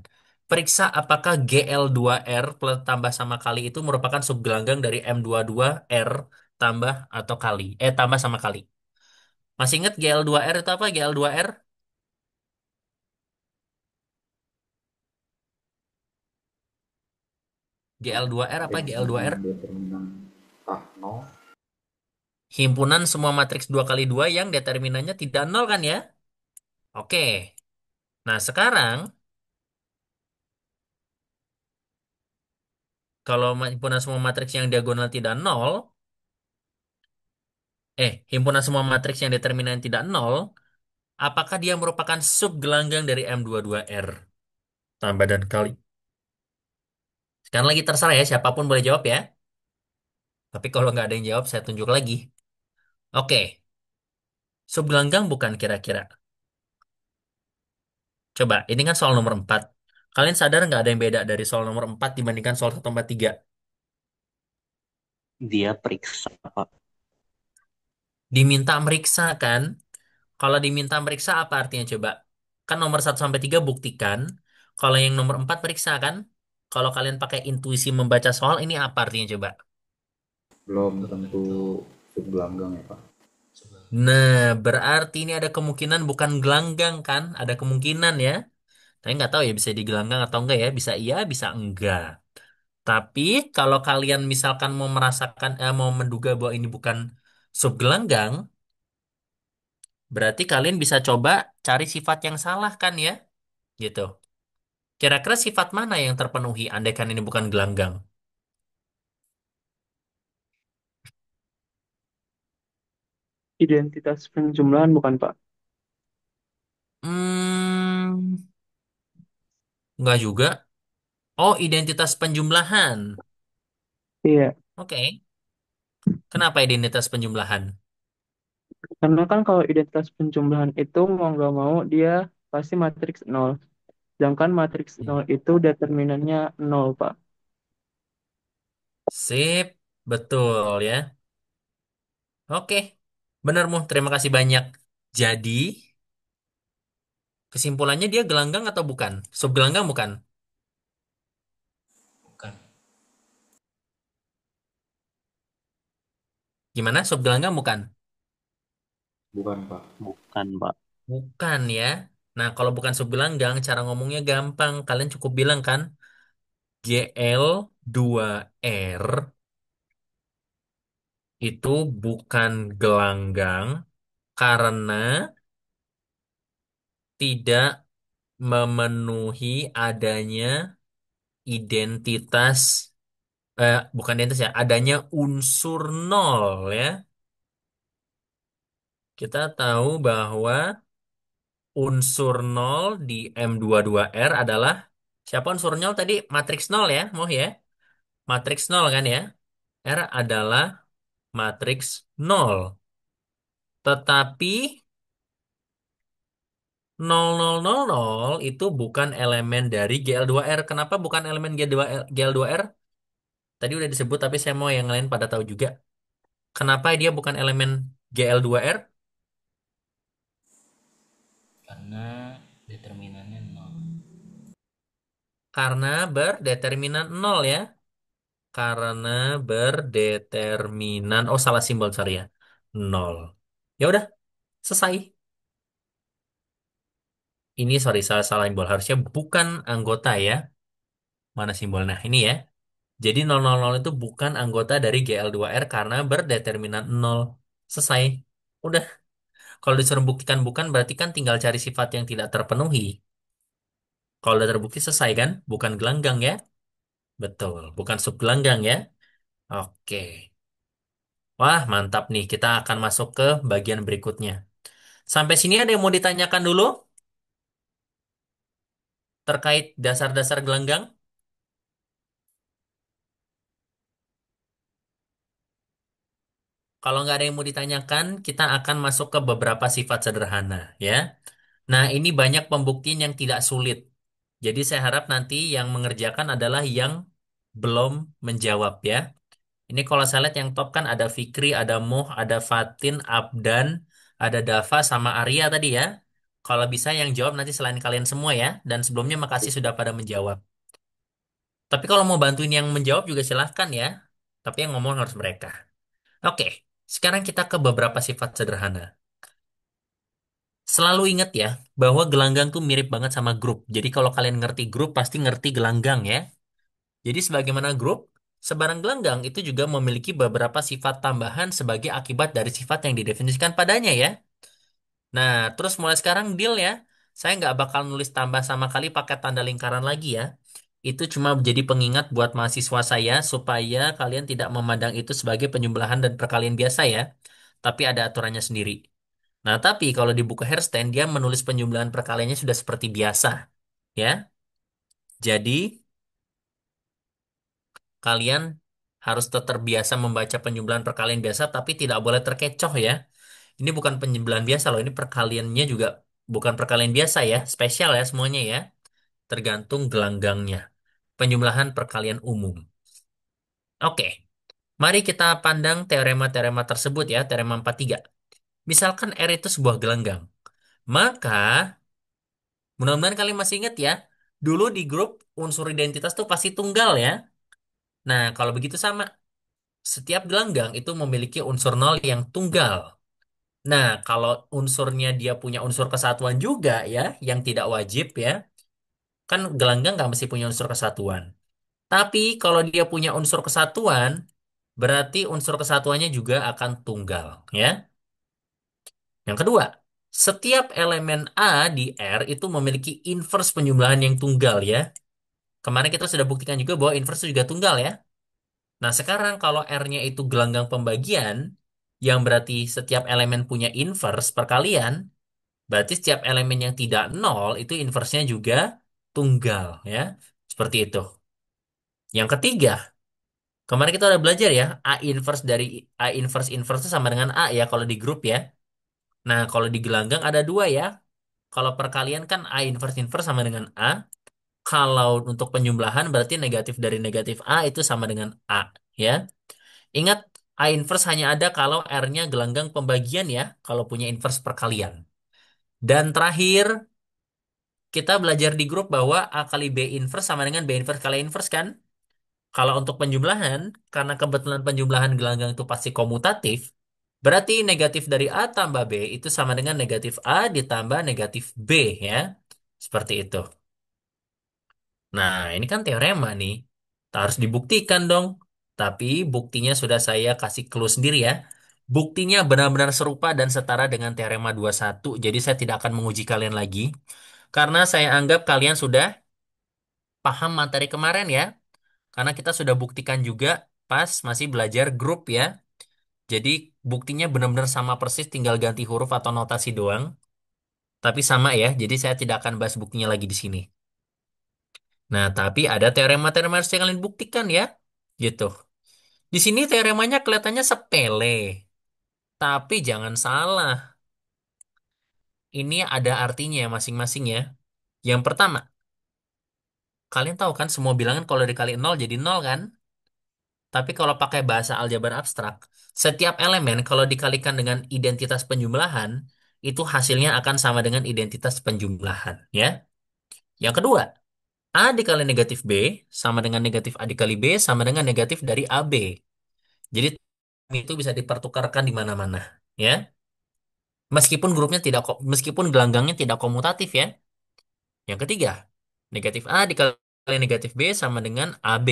periksa apakah GL2R plus tambah sama kali itu merupakan subgelanggang dari M22R tambah atau kali. Tambah sama kali. Masih ingat GL2R itu apa? GL2R? GL2R apa X GL2R? determinan tak nol. Himpunan semua matriks 2 kali 2 yang determinannya tidak nol kan ya? Oke. Nah, sekarang kalau himpunan semua matriks yang diagonal tidak nol, himpunan semua matriks yang determinan tidak nol, apakah dia merupakan subgelanggang dari M22R? Tambah dan kali. Sekarang lagi terserah ya, siapapun boleh jawab ya. Tapi kalau nggak ada yang jawab, saya tunjuk lagi. Oke, subgelanggang bukan kira-kira. Coba, ini kan soal nomor 4. Kalian sadar nggak ada yang beda dari soal nomor 4 dibandingkan soal 143? Dia periksa, Pak. Diminta meriksa kan? Kalau diminta meriksa apa artinya coba? Kan nomor 1 sampai 3 buktikan. Kalau yang nomor 4 periksa kan? Kalau kalian pakai intuisi membaca soal, ini apa artinya coba? Belum Belum tentu tentu subgelanggang ya Pak. sebelah. Nah, berarti ini ada kemungkinan bukan gelanggang kan? Ada kemungkinan ya. Tapi nggak tahu ya bisa digelanggang atau enggak ya. Bisa iya, bisa enggak. Tapi kalau kalian misalkan mau merasakan, mau menduga bahwa ini bukan subgelanggang, berarti kalian bisa coba cari sifat yang salah kan ya, gitu. Kira-kira sifat mana yang terpenuhi andaikan ini bukan gelanggang? Identitas penjumlahan bukan, Pak? Hmm, enggak juga. Oh, identitas penjumlahan. Iya, Oke. Kenapa identitas penjumlahan? karena kan kalau identitas penjumlahan itu mau nggak mau dia pasti matriks nol. Sedangkan matriks Iya. nol itu determinannya nol, Pak. Sip, betul ya. Oke, benar Mu. Terima kasih banyak. Jadi, kesimpulannya dia gelanggang atau bukan? Subgelanggang bukan? Bukan. Gimana? Subgelanggang bukan? Bukan, Pak. Bukan, Pak. Bukan ya. Nah, kalau bukan subgelanggang, cara ngomongnya gampang. Kalian cukup bilang kan, GL2R itu bukan gelanggang karena tidak memenuhi adanya identitas, bukan identitas ya, adanya unsur nol ya. Kita tahu bahwa unsur nol di M22R adalah siapa unsur nol tadi? Matriks nol ya, mau ya? Matriks nol kan ya? R adalah matriks nol. Tetapi 0000 itu bukan elemen dari GL2R. Kenapa bukan elemen GL2R? GL2R? Tadi udah disebut tapi saya mau yang lain pada tahu juga. Kenapa dia bukan elemen GL2R? Karena determinannya nol. Karena berdeterminan nol ya. Karena berdeterminan, oh salah simbol sorry ya. Nol. Ya udah, selesai. Ini sorry salah salah simbol. Harusnya bukan anggota ya. Mana simbol? Nah, ini ya. Jadi 000 itu bukan anggota dari GL2R karena berdeterminan nol. Selesai. Udah. Kalau disuruh buktikan bukan berarti kan tinggal cari sifat yang tidak terpenuhi. Kalau udah terbukti selesai kan? Bukan gelanggang ya. Betul. Bukan subgelanggang ya. Oke. Wah, mantap nih. Kita akan masuk ke bagian berikutnya. Sampai sini ada yang mau ditanyakan dulu terkait dasar-dasar gelanggang? Kalau nggak ada yang mau ditanyakan, kita akan masuk ke beberapa sifat sederhana, ya. Nah, ini banyak pembuktian yang tidak sulit. Jadi saya harap nanti yang mengerjakan adalah yang belum menjawab, ya. Ini kalau saya lihat yang top kan ada Fikri, ada Muh, ada Fatin, Abdan, ada Dava, sama Arya tadi ya. Kalau bisa yang jawab nanti selain kalian semua ya. Dan sebelumnya makasih sudah pada menjawab. Tapi kalau mau bantuin yang menjawab juga silahkan ya. Tapi yang ngomong harus mereka. Oke, sekarang kita ke beberapa sifat sederhana. Selalu ingat ya, bahwa gelanggang tuh mirip banget sama grup. Jadi kalau kalian ngerti grup, pasti ngerti gelanggang ya. Jadi sebagaimana grup, sebarang gelanggang itu juga memiliki beberapa sifat tambahan sebagai akibat dari sifat yang didefinisikan padanya ya. Nah, terus mulai sekarang deal ya. Saya nggak bakal nulis tambah sama kali pakai tanda lingkaran lagi ya. Itu cuma jadi pengingat buat mahasiswa saya supaya kalian tidak memandang itu sebagai penjumlahan dan perkalian biasa ya. Tapi ada aturannya sendiri. Nah, tapi kalau di buku Herstein dia menulis penjumlahan perkaliannya sudah seperti biasa, ya. Jadi kalian harus tetap biasa membaca penjumlahan perkalian biasa, tapi tidak boleh terkecoh ya. Ini bukan penjumlahan biasa loh, ini perkaliannya juga bukan perkalian biasa ya, spesial ya semuanya ya. Tergantung gelanggangnya. Penjumlahan perkalian umum. Oke, mari kita pandang teorema-teorema tersebut ya, teorema 43. Misalkan R itu sebuah gelanggang, maka mudah-mudahan kalian masih ingat ya, dulu di grup unsur identitas tuh pasti tunggal ya. Nah, kalau begitu sama, setiap gelanggang itu memiliki unsur nol yang tunggal. Nah, kalau unsurnya dia punya unsur kesatuan juga ya, yang tidak wajib ya, kan gelanggang nggak mesti punya unsur kesatuan. Tapi kalau dia punya unsur kesatuan, berarti unsur kesatuannya juga akan tunggal ya. Yang kedua, setiap elemen A di R itu memiliki inverse penjumlahan yang tunggal ya. Kemarin kita sudah buktikan juga bahwa inverse itu juga tunggal ya. Nah, sekarang kalau R-nya itu gelanggang pembagian, yang berarti setiap elemen punya inverse perkalian, berarti setiap elemen yang tidak nol itu inverse-nya juga tunggal ya. Seperti itu. Yang ketiga, kemarin kita udah belajar ya, A inverse dari A inverse inverse itu sama dengan A ya kalau di grup ya. Nah, kalau di gelanggang ada dua ya. Kalau perkalian kan A inverse inverse sama dengan A. Kalau untuk penjumlahan berarti negatif dari negatif A itu sama dengan A, ya. Ingat, A inverse hanya ada kalau R-nya gelanggang pembagian ya, kalau punya inverse perkalian. Dan terakhir, kita belajar di grup bahwa A kali B inverse sama dengan B inverse kali inverse kan? Kalau untuk penjumlahan, karena kebetulan penjumlahan gelanggang itu pasti komutatif, berarti negatif dari A tambah B itu sama dengan negatif A ditambah negatif B ya. Seperti itu. Nah, ini kan teorema nih. Tak harus dibuktikan dong. Tapi buktinya sudah saya kasih clue sendiri ya. Buktinya benar-benar serupa dan setara dengan teorema 21. Jadi saya tidak akan menguji kalian lagi. Karena saya anggap kalian sudah paham materi kemarin ya. Karena kita sudah buktikan juga pas masih belajar grup ya. Jadi buktinya benar-benar sama persis, tinggal ganti huruf atau notasi doang. Tapi sama ya, jadi saya tidak akan bahas buktinya lagi di sini. Nah, tapi ada teorema-teorema yang harus kalian buktikan ya. Gitu. Di sini teoremanya kelihatannya sepele. Tapi jangan salah. Ini ada artinya masing-masing ya. Yang pertama, kalian tahu kan semua bilangan kalau dikali nol jadi nol kan? Tapi kalau pakai bahasa aljabar abstrak, setiap elemen kalau dikalikan dengan identitas penjumlahan, itu hasilnya akan sama dengan identitas penjumlahan, ya. Yang kedua, A dikali negatif B sama dengan negatif A dikali B sama dengan negatif dari AB. Jadi itu bisa dipertukarkan di mana-mana, ya. Meskipun gelanggangnya tidak komutatif, ya. Yang ketiga, negatif A dikali negatif B sama dengan AB.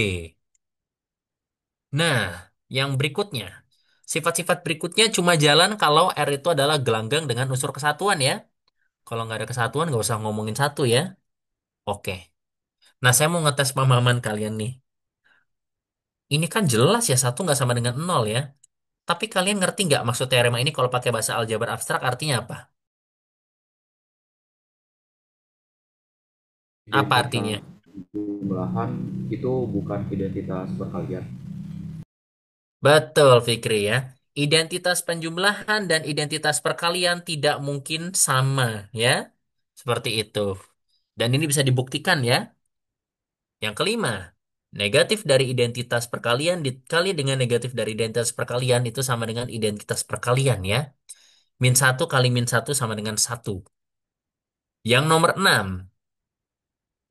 Nah, yang berikutnya. Sifat-sifat berikutnya cuma jalan kalau R itu adalah gelanggang dengan unsur kesatuan ya. Kalau nggak ada kesatuan nggak usah ngomongin satu ya. Oke. Nah, saya mau ngetes pemahaman kalian nih. Ini kan jelas ya satu nggak sama dengan nol ya. Tapi kalian ngerti nggak maksud teorema ini kalau pakai bahasa aljabar abstrak artinya apa? Apa artinya? Identitas jumlahan itu bukan identitas perkalian. Betul, Fikri ya. Identitas penjumlahan dan identitas perkalian tidak mungkin sama ya. Seperti itu. Dan ini bisa dibuktikan ya. Yang kelima, negatif dari identitas perkalian dikali dengan negatif dari identitas perkalian itu sama dengan identitas perkalian ya. Min satu kali min satu sama dengan satu. Yang nomor 6,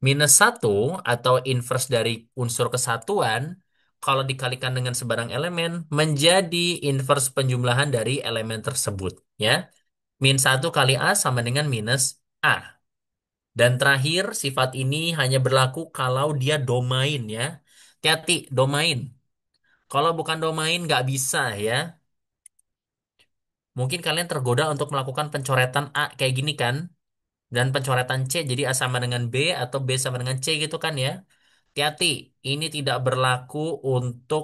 minus satu atau inverse dari unsur kesatuan, kalau dikalikan dengan sebarang elemen, menjadi inverse penjumlahan dari elemen tersebut. Ya, min satu kali A sama dengan minus A. Dan terakhir, sifat ini hanya berlaku kalau dia domain ya. Hati-hati, domain. Kalau bukan domain nggak bisa ya. Mungkin kalian tergoda untuk melakukan pencoretan A kayak gini kan. Dan pencoretan C jadi A sama dengan B atau B sama dengan C gitu kan ya. Hati-hati, ini tidak berlaku untuk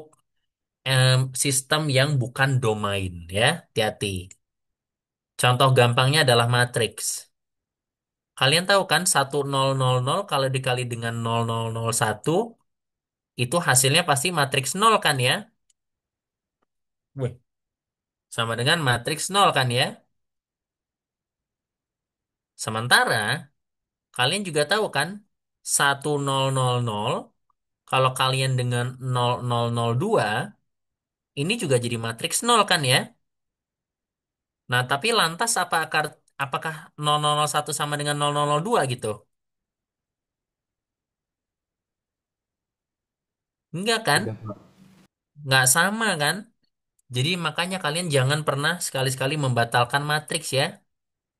sistem yang bukan domain ya. Hati-hati. Contoh gampangnya adalah matriks. Kalian tahu kan 1000 kalau dikali dengan 0001 itu hasilnya pasti matriks 0 kan ya? Wih, sama dengan matriks 0 kan ya? Sementara kalian juga tahu kan 1000 kalau kalian dengan 0002 ini juga jadi matriks 0 kan ya? Nah, tapi lantas apakah 0001 sama dengan 0002 gitu? Enggak kan? Tidak, Pak. Nggak sama kan? Jadi makanya kalian jangan pernah sekali-sekali membatalkan matriks ya.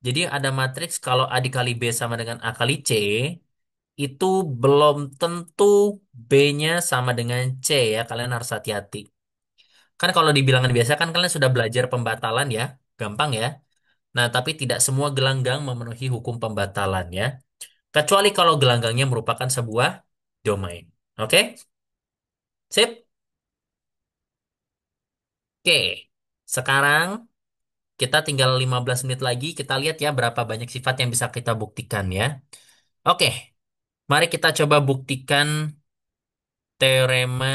Jadi ada matriks kalau A dikali B sama dengan A kali C, itu belum tentu B-nya sama dengan C ya. Kalian harus hati-hati. Kan kalau di bilangan biasa kan kalian sudah belajar pembatalan ya. Gampang ya. Nah, tapi tidak semua gelanggang memenuhi hukum pembatalan ya. Kecuali kalau gelanggangnya merupakan sebuah domain. Oke? Sip? Oke. Sekarang kita tinggal 15 menit lagi. Kita lihat ya berapa banyak sifat yang bisa kita buktikan ya. Oke. Mari kita coba buktikan teorema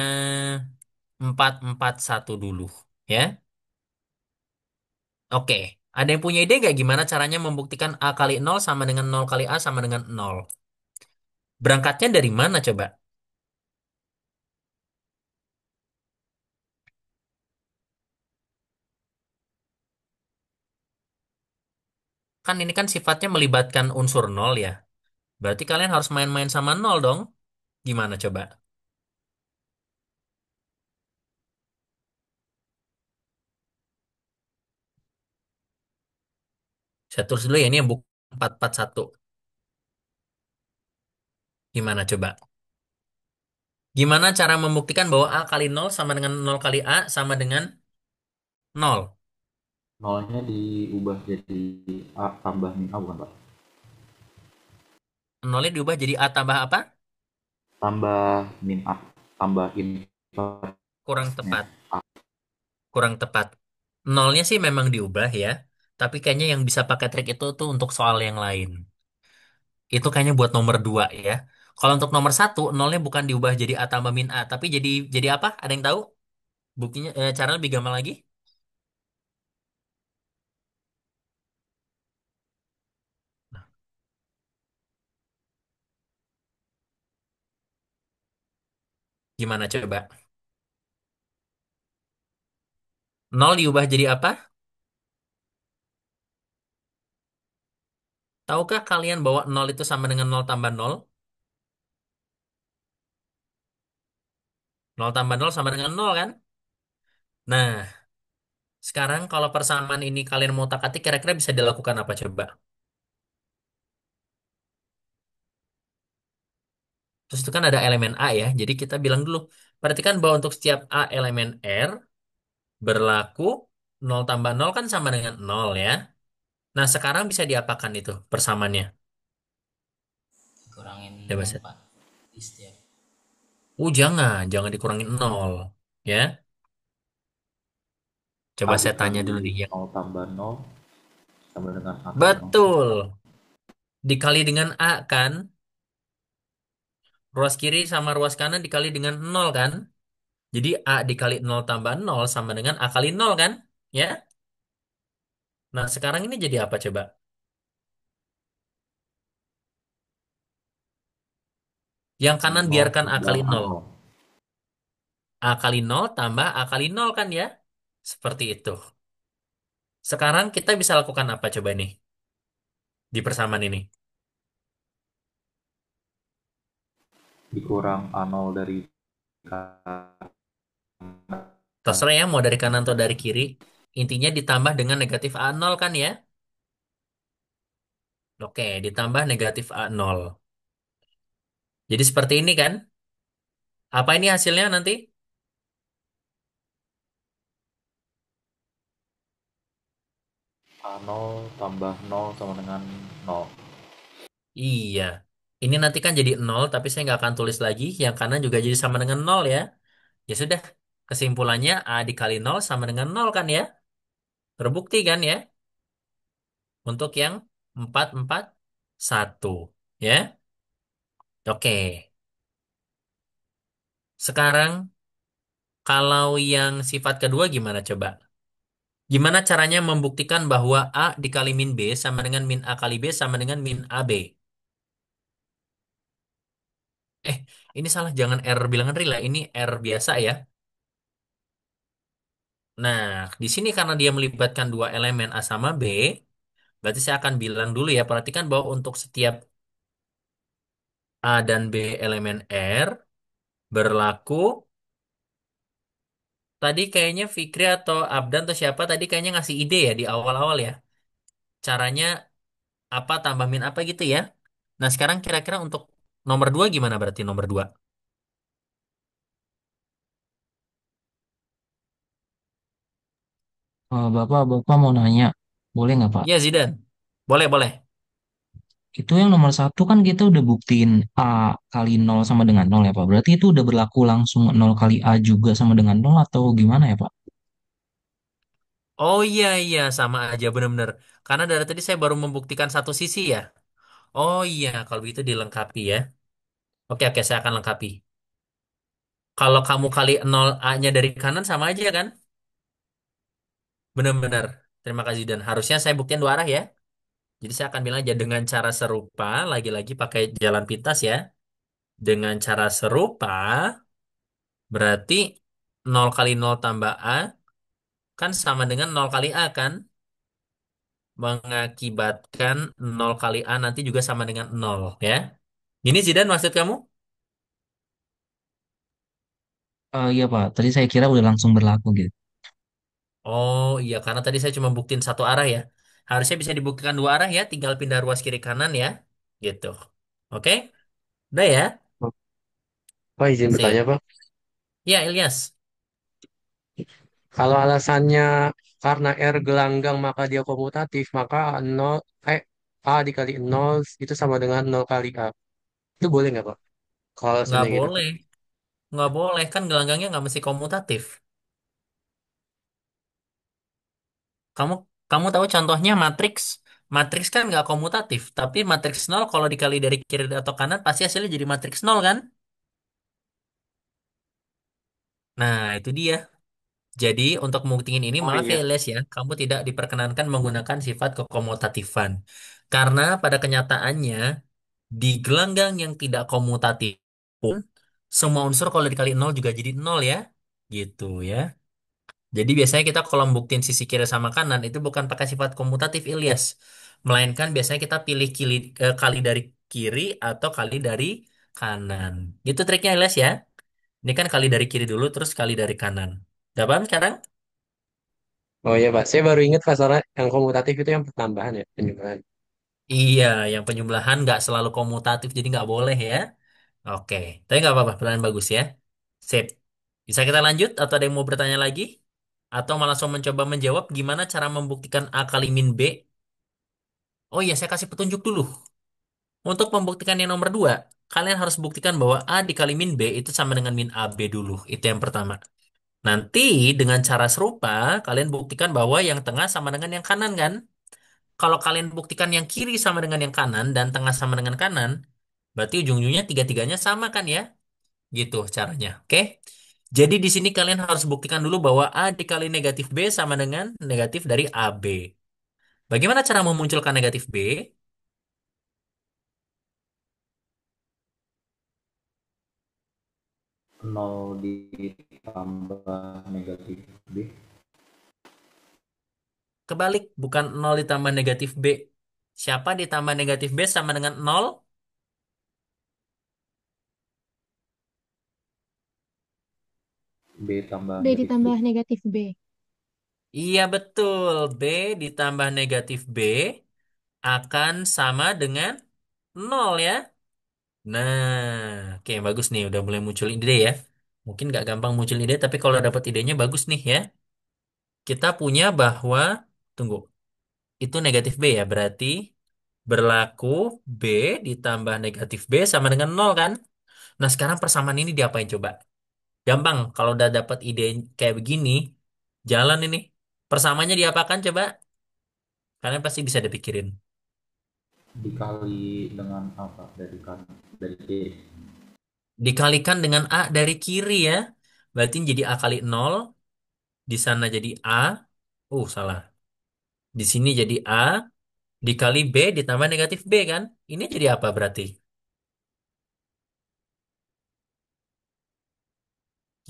441 dulu ya. Oke. Ada yang punya ide nggak gimana caranya membuktikan A kali nol sama dengan nol kali A sama dengan nol? Berangkatnya dari mana coba? Kan ini kan sifatnya melibatkan unsur nol ya. Berarti kalian harus main-main sama nol dong. Gimana coba? Saya tulis dulu ya, ini yang buku 441. Gimana coba? Gimana cara membuktikan bahwa A kali nol sama dengan nol kali A sama dengan nol? Nolnya diubah jadi A tambah min A bukan Pak? Nolnya diubah jadi A tambah apa? Tambah min A, tambah inverse Kurang tepat. Kurang tepat. Nolnya sih memang diubah ya. Tapi kayaknya yang bisa pakai trik itu tuh untuk soal yang lain. Itu kayaknya buat nomor 2 ya. Kalau untuk nomor satu, nolnya bukan diubah jadi A tambah min A. Tapi jadi apa? Ada yang tahu? Buktinya, cara lebih gampang lagi? Gimana coba? Nol diubah jadi apa? Tahukah kalian bahwa nol itu sama dengan nol tambah nol? Nol tambah nol sama dengan nol kan? Nah, sekarang kalau persamaan ini kalian mau tak-atik kira-kira bisa dilakukan apa coba? Terus itu kan ada elemen A ya. Jadi kita bilang dulu, perhatikan bahwa untuk setiap A elemen R berlaku nol tambah nol kan sama dengan nol ya. Nah, sekarang bisa diapakan itu persamaannya? Dikurangin Coba nol saya. Pak di setiap. Jangan dikurangin nol ya. A Coba saya tanya dikali dulu nih ya. nol tambah nol sama dengan A kali nol. Betul. Dikali dengan A kan, ruas kiri sama ruas kanan dikali dengan nol kan. Jadi A dikali nol tambah nol sama dengan A kali nol kan? Ya. Nah, sekarang ini jadi apa coba? Yang kanan Nol biarkan A tambah kali A nol. nol. A kali nol tambah A kali nol kan ya? Seperti itu. Sekarang kita bisa lakukan apa coba nih di persamaan ini? Dikurang A nol dari kanan. Terserah ya mau dari kanan atau dari kiri. Intinya ditambah dengan negatif a nol kan ya? Oke, ditambah negatif a nol. Jadi seperti ini kan? Apa ini hasilnya nanti? A nol tambah nol sama dengan nol. Iya. Ini nanti kan jadi nol, tapi saya nggak akan tulis lagi. Yang kanan juga jadi sama dengan nol ya. Ya sudah. Kesimpulannya A dikali nol sama dengan nol kan ya? Terbukti kan ya? Untuk yang 441. Ya? Oke. Sekarang kalau yang sifat kedua gimana coba? Gimana caranya membuktikan bahwa A dikali min B sama dengan min A kali B sama dengan min AB? Eh, ini salah. Jangan R bilangan real ya. Ini R biasa ya. Nah, di sini karena dia melibatkan dua elemen A sama B, berarti saya akan bilang dulu ya. Perhatikan bahwa untuk setiap A dan B elemen R berlaku. Tadi kayaknya Fikri atau Abdan atau siapa tadi kayaknya ngasih ide ya di awal-awal ya. Caranya apa tambah min apa gitu ya. Nah, sekarang kira-kira untuk nomor 2 gimana berarti nomor 2? Bapak mau nanya, boleh nggak Pak? Ya, Zidan. Boleh, boleh. Itu yang nomor satu kan kita udah buktiin A kali nol sama dengan nol ya Pak. Berarti itu udah berlaku langsung nol kali A juga sama dengan nol atau gimana ya Pak? Oh iya, iya, sama aja bener-bener. Karena dari tadi saya baru membuktikan satu sisi ya. Oh iya, kalau begitu dilengkapi ya. Oke, oke, saya akan lengkapi. Kalau kamu kali nol A-nya dari kanan sama aja kan? Bener-bener. Terima kasih dan harusnya saya buktikan dua arah ya. Jadi saya akan bilang aja dengan cara serupa, lagi-lagi pakai jalan pintas ya. Dengan cara serupa, berarti nol kali nol tambah A kan sama dengan nol kali A kan? Mengakibatkan nol kali A nanti juga sama dengan nol ya. Ini Zidan maksud kamu? Iya Pak, tadi saya kira udah langsung berlaku gitu. Oh iya, karena tadi saya cuma buktiin satu arah ya. Harusnya bisa dibuktikan dua arah ya, tinggal pindah ruas kiri kanan ya. Gitu. Oke? Udah ya? Pak izin bertanya, Sip. Pak. Ya, Ilyas. Kalau alasannya karena R gelanggang maka dia komutatif, maka A dikali nol itu sama dengan nol kali A. Itu boleh nggak, Pak? Kalau Nggak alasannya gitu. boleh. Nggak boleh, kan gelanggangnya nggak mesti komutatif. Kamu kamu tahu contohnya matriks. Matriks kan nggak komutatif, tapi matriks nol kalau dikali dari kiri atau kanan pasti hasilnya jadi matriks nol kan? Nah, itu dia. Jadi untuk membuktikan ini, Oh maaf ya iya. Les ya, kamu tidak diperkenankan menggunakan sifat kekomutatifan. Karena pada kenyataannya, di gelanggang yang tidak komutatif pun, semua unsur kalau dikali nol juga jadi nol ya. Gitu ya. Jadi biasanya kita kalau membuktikan sisi kiri sama kanan, itu bukan pakai sifat komutatif Ilyas. Melainkan biasanya kita pilih kali dari kiri atau kali dari kanan. Itu triknya Ilyas ya. Ini kan kali dari kiri dulu, terus kali dari kanan. Udah paham sekarang? Oh iya, Pak. Saya baru ingat Pak, soalnya yang komutatif itu yang pertambahan ya, penjumlahan. Iya, yang penyembelahan nggak selalu komutatif, jadi nggak boleh ya. Oke, tapi nggak apa-apa, pertanyaan bagus ya. Sip. Bisa kita lanjut atau ada yang mau bertanya lagi? Atau malah langsung mencoba menjawab gimana cara membuktikan A kali min B? Oh iya, saya kasih petunjuk dulu. Untuk membuktikan yang nomor dua, kalian harus buktikan bahwa A dikali min B itu sama dengan min AB dulu. Itu yang pertama. Nanti dengan cara serupa, kalian buktikan bahwa yang tengah sama dengan yang kanan kan? Kalau kalian buktikan yang kiri sama dengan yang kanan dan tengah sama dengan kanan, berarti ujung-ujungnya tiga-tiganya sama kan ya? Gitu caranya. Oke? Jadi di sini kalian harus buktikan dulu bahwa A dikali negatif B sama dengan negatif dari AB. Bagaimana cara memunculkan negatif B? Nol ditambah negatif B. Kebalik, bukan nol ditambah negatif B. Siapa ditambah negatif B sama dengan nol? B tambah B negatif B. ditambah negatif B. Iya betul, B ditambah negatif B akan sama dengan nol ya. Nah, oke bagus nih, udah mulai muncul ide ya. Mungkin nggak gampang muncul ide, tapi kalau dapat idenya bagus nih ya. Kita punya bahwa, tunggu, itu negatif B ya, berarti berlaku B ditambah negatif B sama dengan nol kan? Nah sekarang persamaan ini diapain coba? Gampang, kalau udah dapat ide kayak begini, jalan ini. Persamaannya diapakan coba? Kalian pasti bisa dipikirin. Dikali dengan apa dari kanan dari kiri. Dikalikan dengan A dari kiri ya. Berarti jadi A kali nol. Di sana jadi A. Salah. Di sini jadi A. Dikali B ditambah negatif B kan? Ini jadi apa berarti?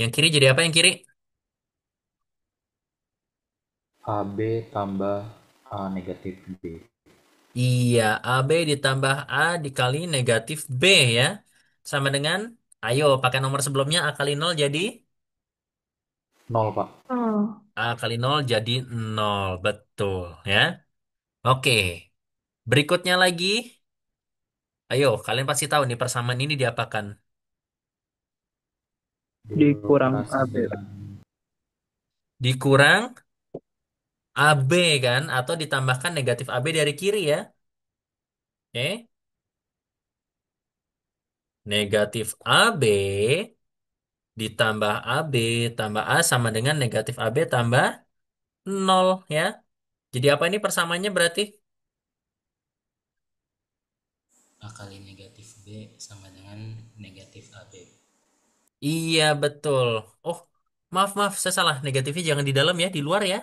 Yang kiri jadi apa yang kiri? AB tambah A negatif B. Iya, AB ditambah A dikali negatif B ya. Sama dengan, ayo pakai nomor sebelumnya A kali nol jadi Nol Pak. Oh, A kali nol jadi nol. Betul ya. Oke, berikutnya lagi. Ayo, kalian pasti tahu nih persamaan ini diapakan. Dikurang Dioperasi AB. dengan Dikurang AB kan, atau ditambahkan negatif AB dari kiri ya. Oke, negatif AB ditambah AB tambah A sama dengan negatif AB tambah nol ya. Jadi apa ini persamaannya berarti? A kali negatif B sama dengan negatif AB. Iya betul. Oh, maaf maaf, saya salah. Negatifnya jangan di dalam ya, di luar ya.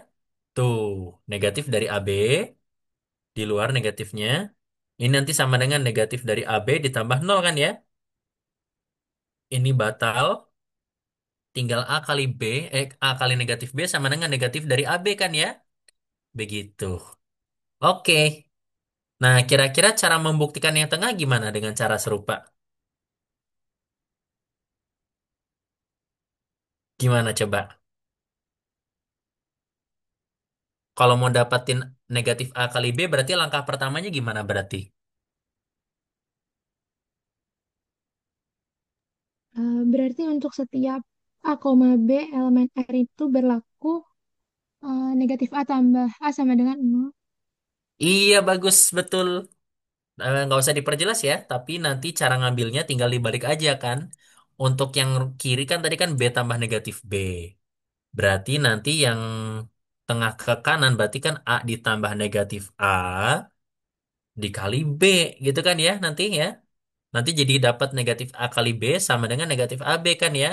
Tuh, negatif dari AB, di luar negatifnya. Ini nanti sama dengan negatif dari AB ditambah nol kan ya? Ini batal, tinggal A kali B, A kali negatif B sama dengan negatif dari AB kan ya? Begitu. Oke. Nah, kira-kira cara membuktikan yang tengah gimana dengan cara serupa? Gimana coba? Kalau mau dapatin negatif A kali B, berarti langkah pertamanya gimana berarti? Berarti untuk setiap A, B elemen R itu berlaku negatif A tambah A sama dengan nol. Iya, bagus, betul. Nggak usah diperjelas ya, tapi nanti cara ngambilnya tinggal dibalik aja kan. Untuk yang kiri kan tadi kan B tambah negatif B. Berarti nanti yang tengah ke kanan berarti kan A ditambah negatif A dikali B gitu kan ya nanti ya. Nanti jadi dapat negatif A kali B sama dengan negatif AB kan ya.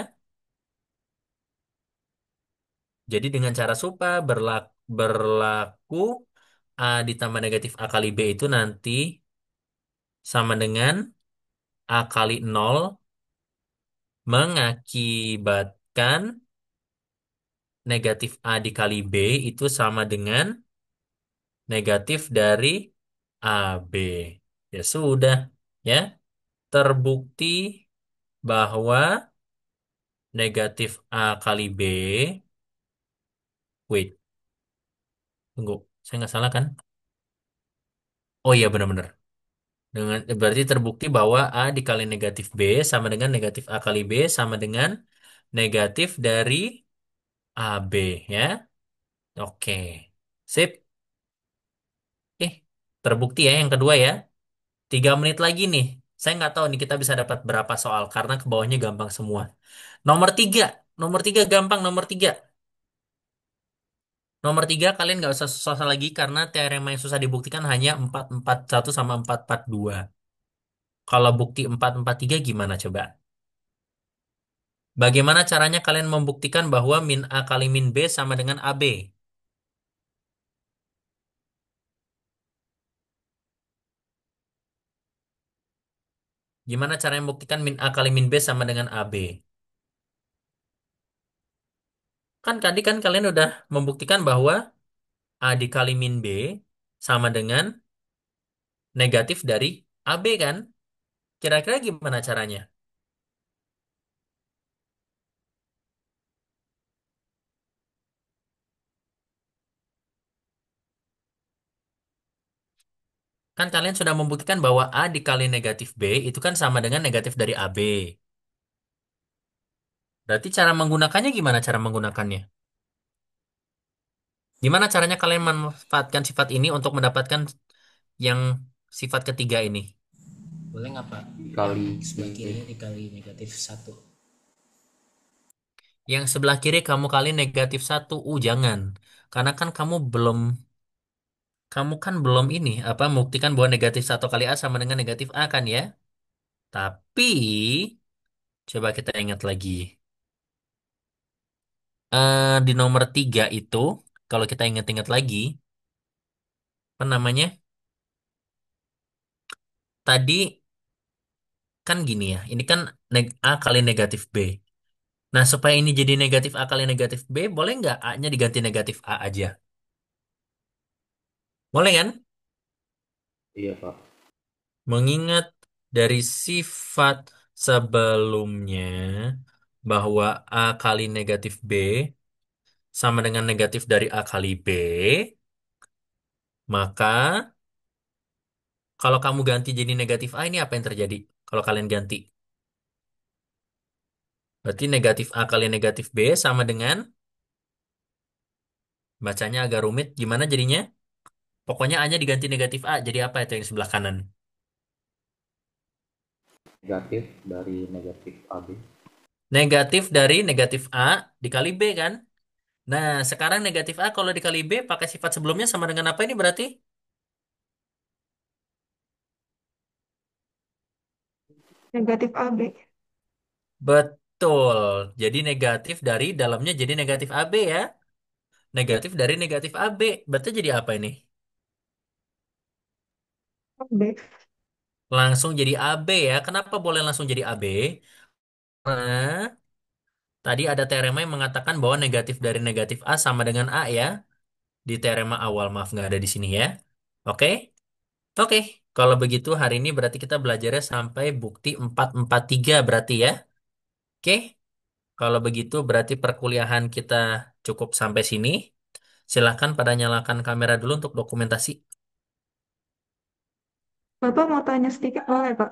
Jadi dengan cara supa berlaku A ditambah negatif A kali B itu nanti sama dengan A kali nol mengakibatkan negatif A dikali B itu sama dengan negatif dari AB. Ya sudah, ya. Terbukti bahwa negatif A kali B, wait, tunggu, saya nggak salah kan? Oh iya benar-benar. Dengan berarti terbukti bahwa A dikali negatif B sama dengan negatif A kali B sama dengan negatif dari AB ya. Oke. Sip. Terbukti ya yang kedua ya. 3 menit lagi nih. Saya nggak tahu nih kita bisa dapat berapa soal karena ke bawahnya gampang semua. Nomor tiga. Nomor tiga gampang nomor tiga. Nomor tiga kalian nggak usah susah lagi karena teorema yang susah dibuktikan hanya 441 sama 442. Kalau bukti 443 gimana coba? Bagaimana caranya kalian membuktikan bahwa min A kali min B sama dengan AB? Gimana cara membuktikan min A kali min B sama dengan AB? Kan tadi kan kalian udah membuktikan bahwa A dikali min B sama dengan negatif dari AB kan? Kira-kira gimana caranya? Kan kalian sudah membuktikan bahwa A dikali negatif B itu kan sama dengan negatif dari AB. Berarti cara menggunakannya gimana cara menggunakannya? Gimana caranya kalian memanfaatkan sifat ini untuk mendapatkan yang sifat ketiga ini? Boleh nggak Pak? Yang Dikali sebelah kirinya dikali negatif satu. Yang sebelah kiri kamu kali negatif satu. Jangan. Karena kan kamu kan belum ini, apa, membuktikan bahwa negatif satu kali A sama dengan negatif A kan ya? Tapi, coba kita ingat lagi. Di nomor tiga itu, kalau kita ingat-ingat lagi, apa namanya? Tadi kan gini ya, ini kan A kali negatif B. Nah, supaya ini jadi negatif A kali negatif B, boleh nggak A-nya diganti negatif A aja? Boleh kan? Iya Pak. Mengingat dari sifat sebelumnya bahwa A kali negatif B sama dengan negatif dari A kali B, maka kalau kamu ganti jadi negatif A, ini apa yang terjadi? Kalau kalian ganti. Berarti negatif A kali negatif B sama dengan, bacanya agak rumit, gimana jadinya? Pokoknya A-nya diganti negatif A, jadi apa itu yang sebelah kanan? Negatif dari negatif AB. Negatif dari negatif A dikali B kan? Nah, sekarang negatif A kalau dikali B pakai sifat sebelumnya sama dengan apa ini berarti? Negatif AB. Betul. Jadi negatif dari dalamnya jadi negatif AB ya. Negatif dari negatif AB. Berarti jadi apa ini? B. Langsung jadi AB ya. Kenapa boleh langsung jadi AB? Karena tadi ada teorema yang mengatakan bahwa negatif dari negatif A sama dengan A ya. Di teorema awal, maaf nggak ada di sini ya. Oke? Oke. Kalau begitu hari ini berarti kita belajarnya sampai bukti 443 berarti ya. Oke? Kalau begitu berarti perkuliahan kita cukup sampai sini. Silahkan pada nyalakan kamera dulu untuk dokumentasi. Bapak mau tanya sedikit boleh, Pak?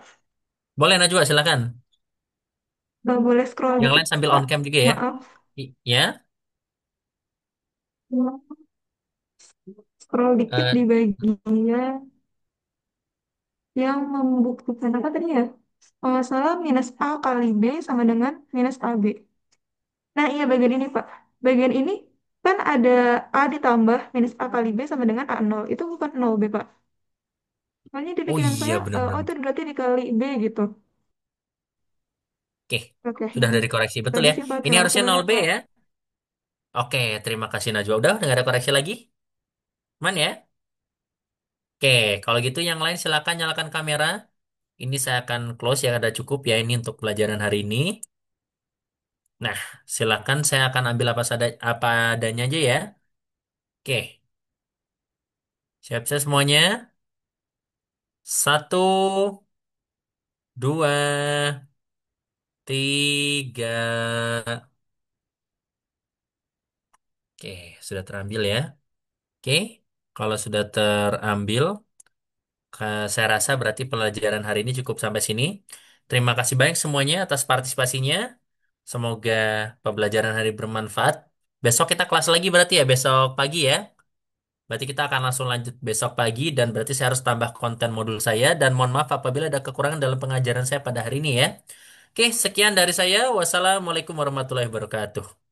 Boleh Najwa, silakan. Boleh scroll Yang dikit, lain sambil on Pak? cam juga ya. Maaf. Ya. Scroll dikit Eh, di bagian yang membuktikan apa tadi ya? Kalau nggak salah minus A kali B sama dengan minus AB. Nah iya bagian ini Pak. Bagian ini kan ada A ditambah minus A kali B sama dengan A0. Itu bukan 0B Pak. Makanya di oh pikiran iya saya, oh benar-benar. itu berarti dikali B gitu. Oke, Oke. sudah dari koreksi betul Lagi ya. sih Pak, Ini terima kasih harusnya banyak 0B Pak. ya. Oke, terima kasih Najwa. Udah nggak ada koreksi lagi? Man ya? Oke, kalau gitu yang lain silakan nyalakan kamera. Ini saya akan close ya, ada cukup ya ini untuk pelajaran hari ini. Nah, silakan saya akan ambil apa adanya aja ya. Oke, siap-siap semuanya. Satu, dua, tiga. Oke, sudah terambil ya. Oke, kalau sudah terambil, saya rasa berarti pelajaran hari ini cukup sampai sini. Terima kasih banyak semuanya atas partisipasinya. Semoga pembelajaran hari bermanfaat. Besok kita kelas lagi berarti ya, besok pagi ya. Berarti kita akan langsung lanjut besok pagi dan berarti saya harus tambah konten modul saya dan mohon maaf apabila ada kekurangan dalam pengajaran saya pada hari ini ya. Oke, sekian dari saya. Wassalamualaikum warahmatullahi wabarakatuh.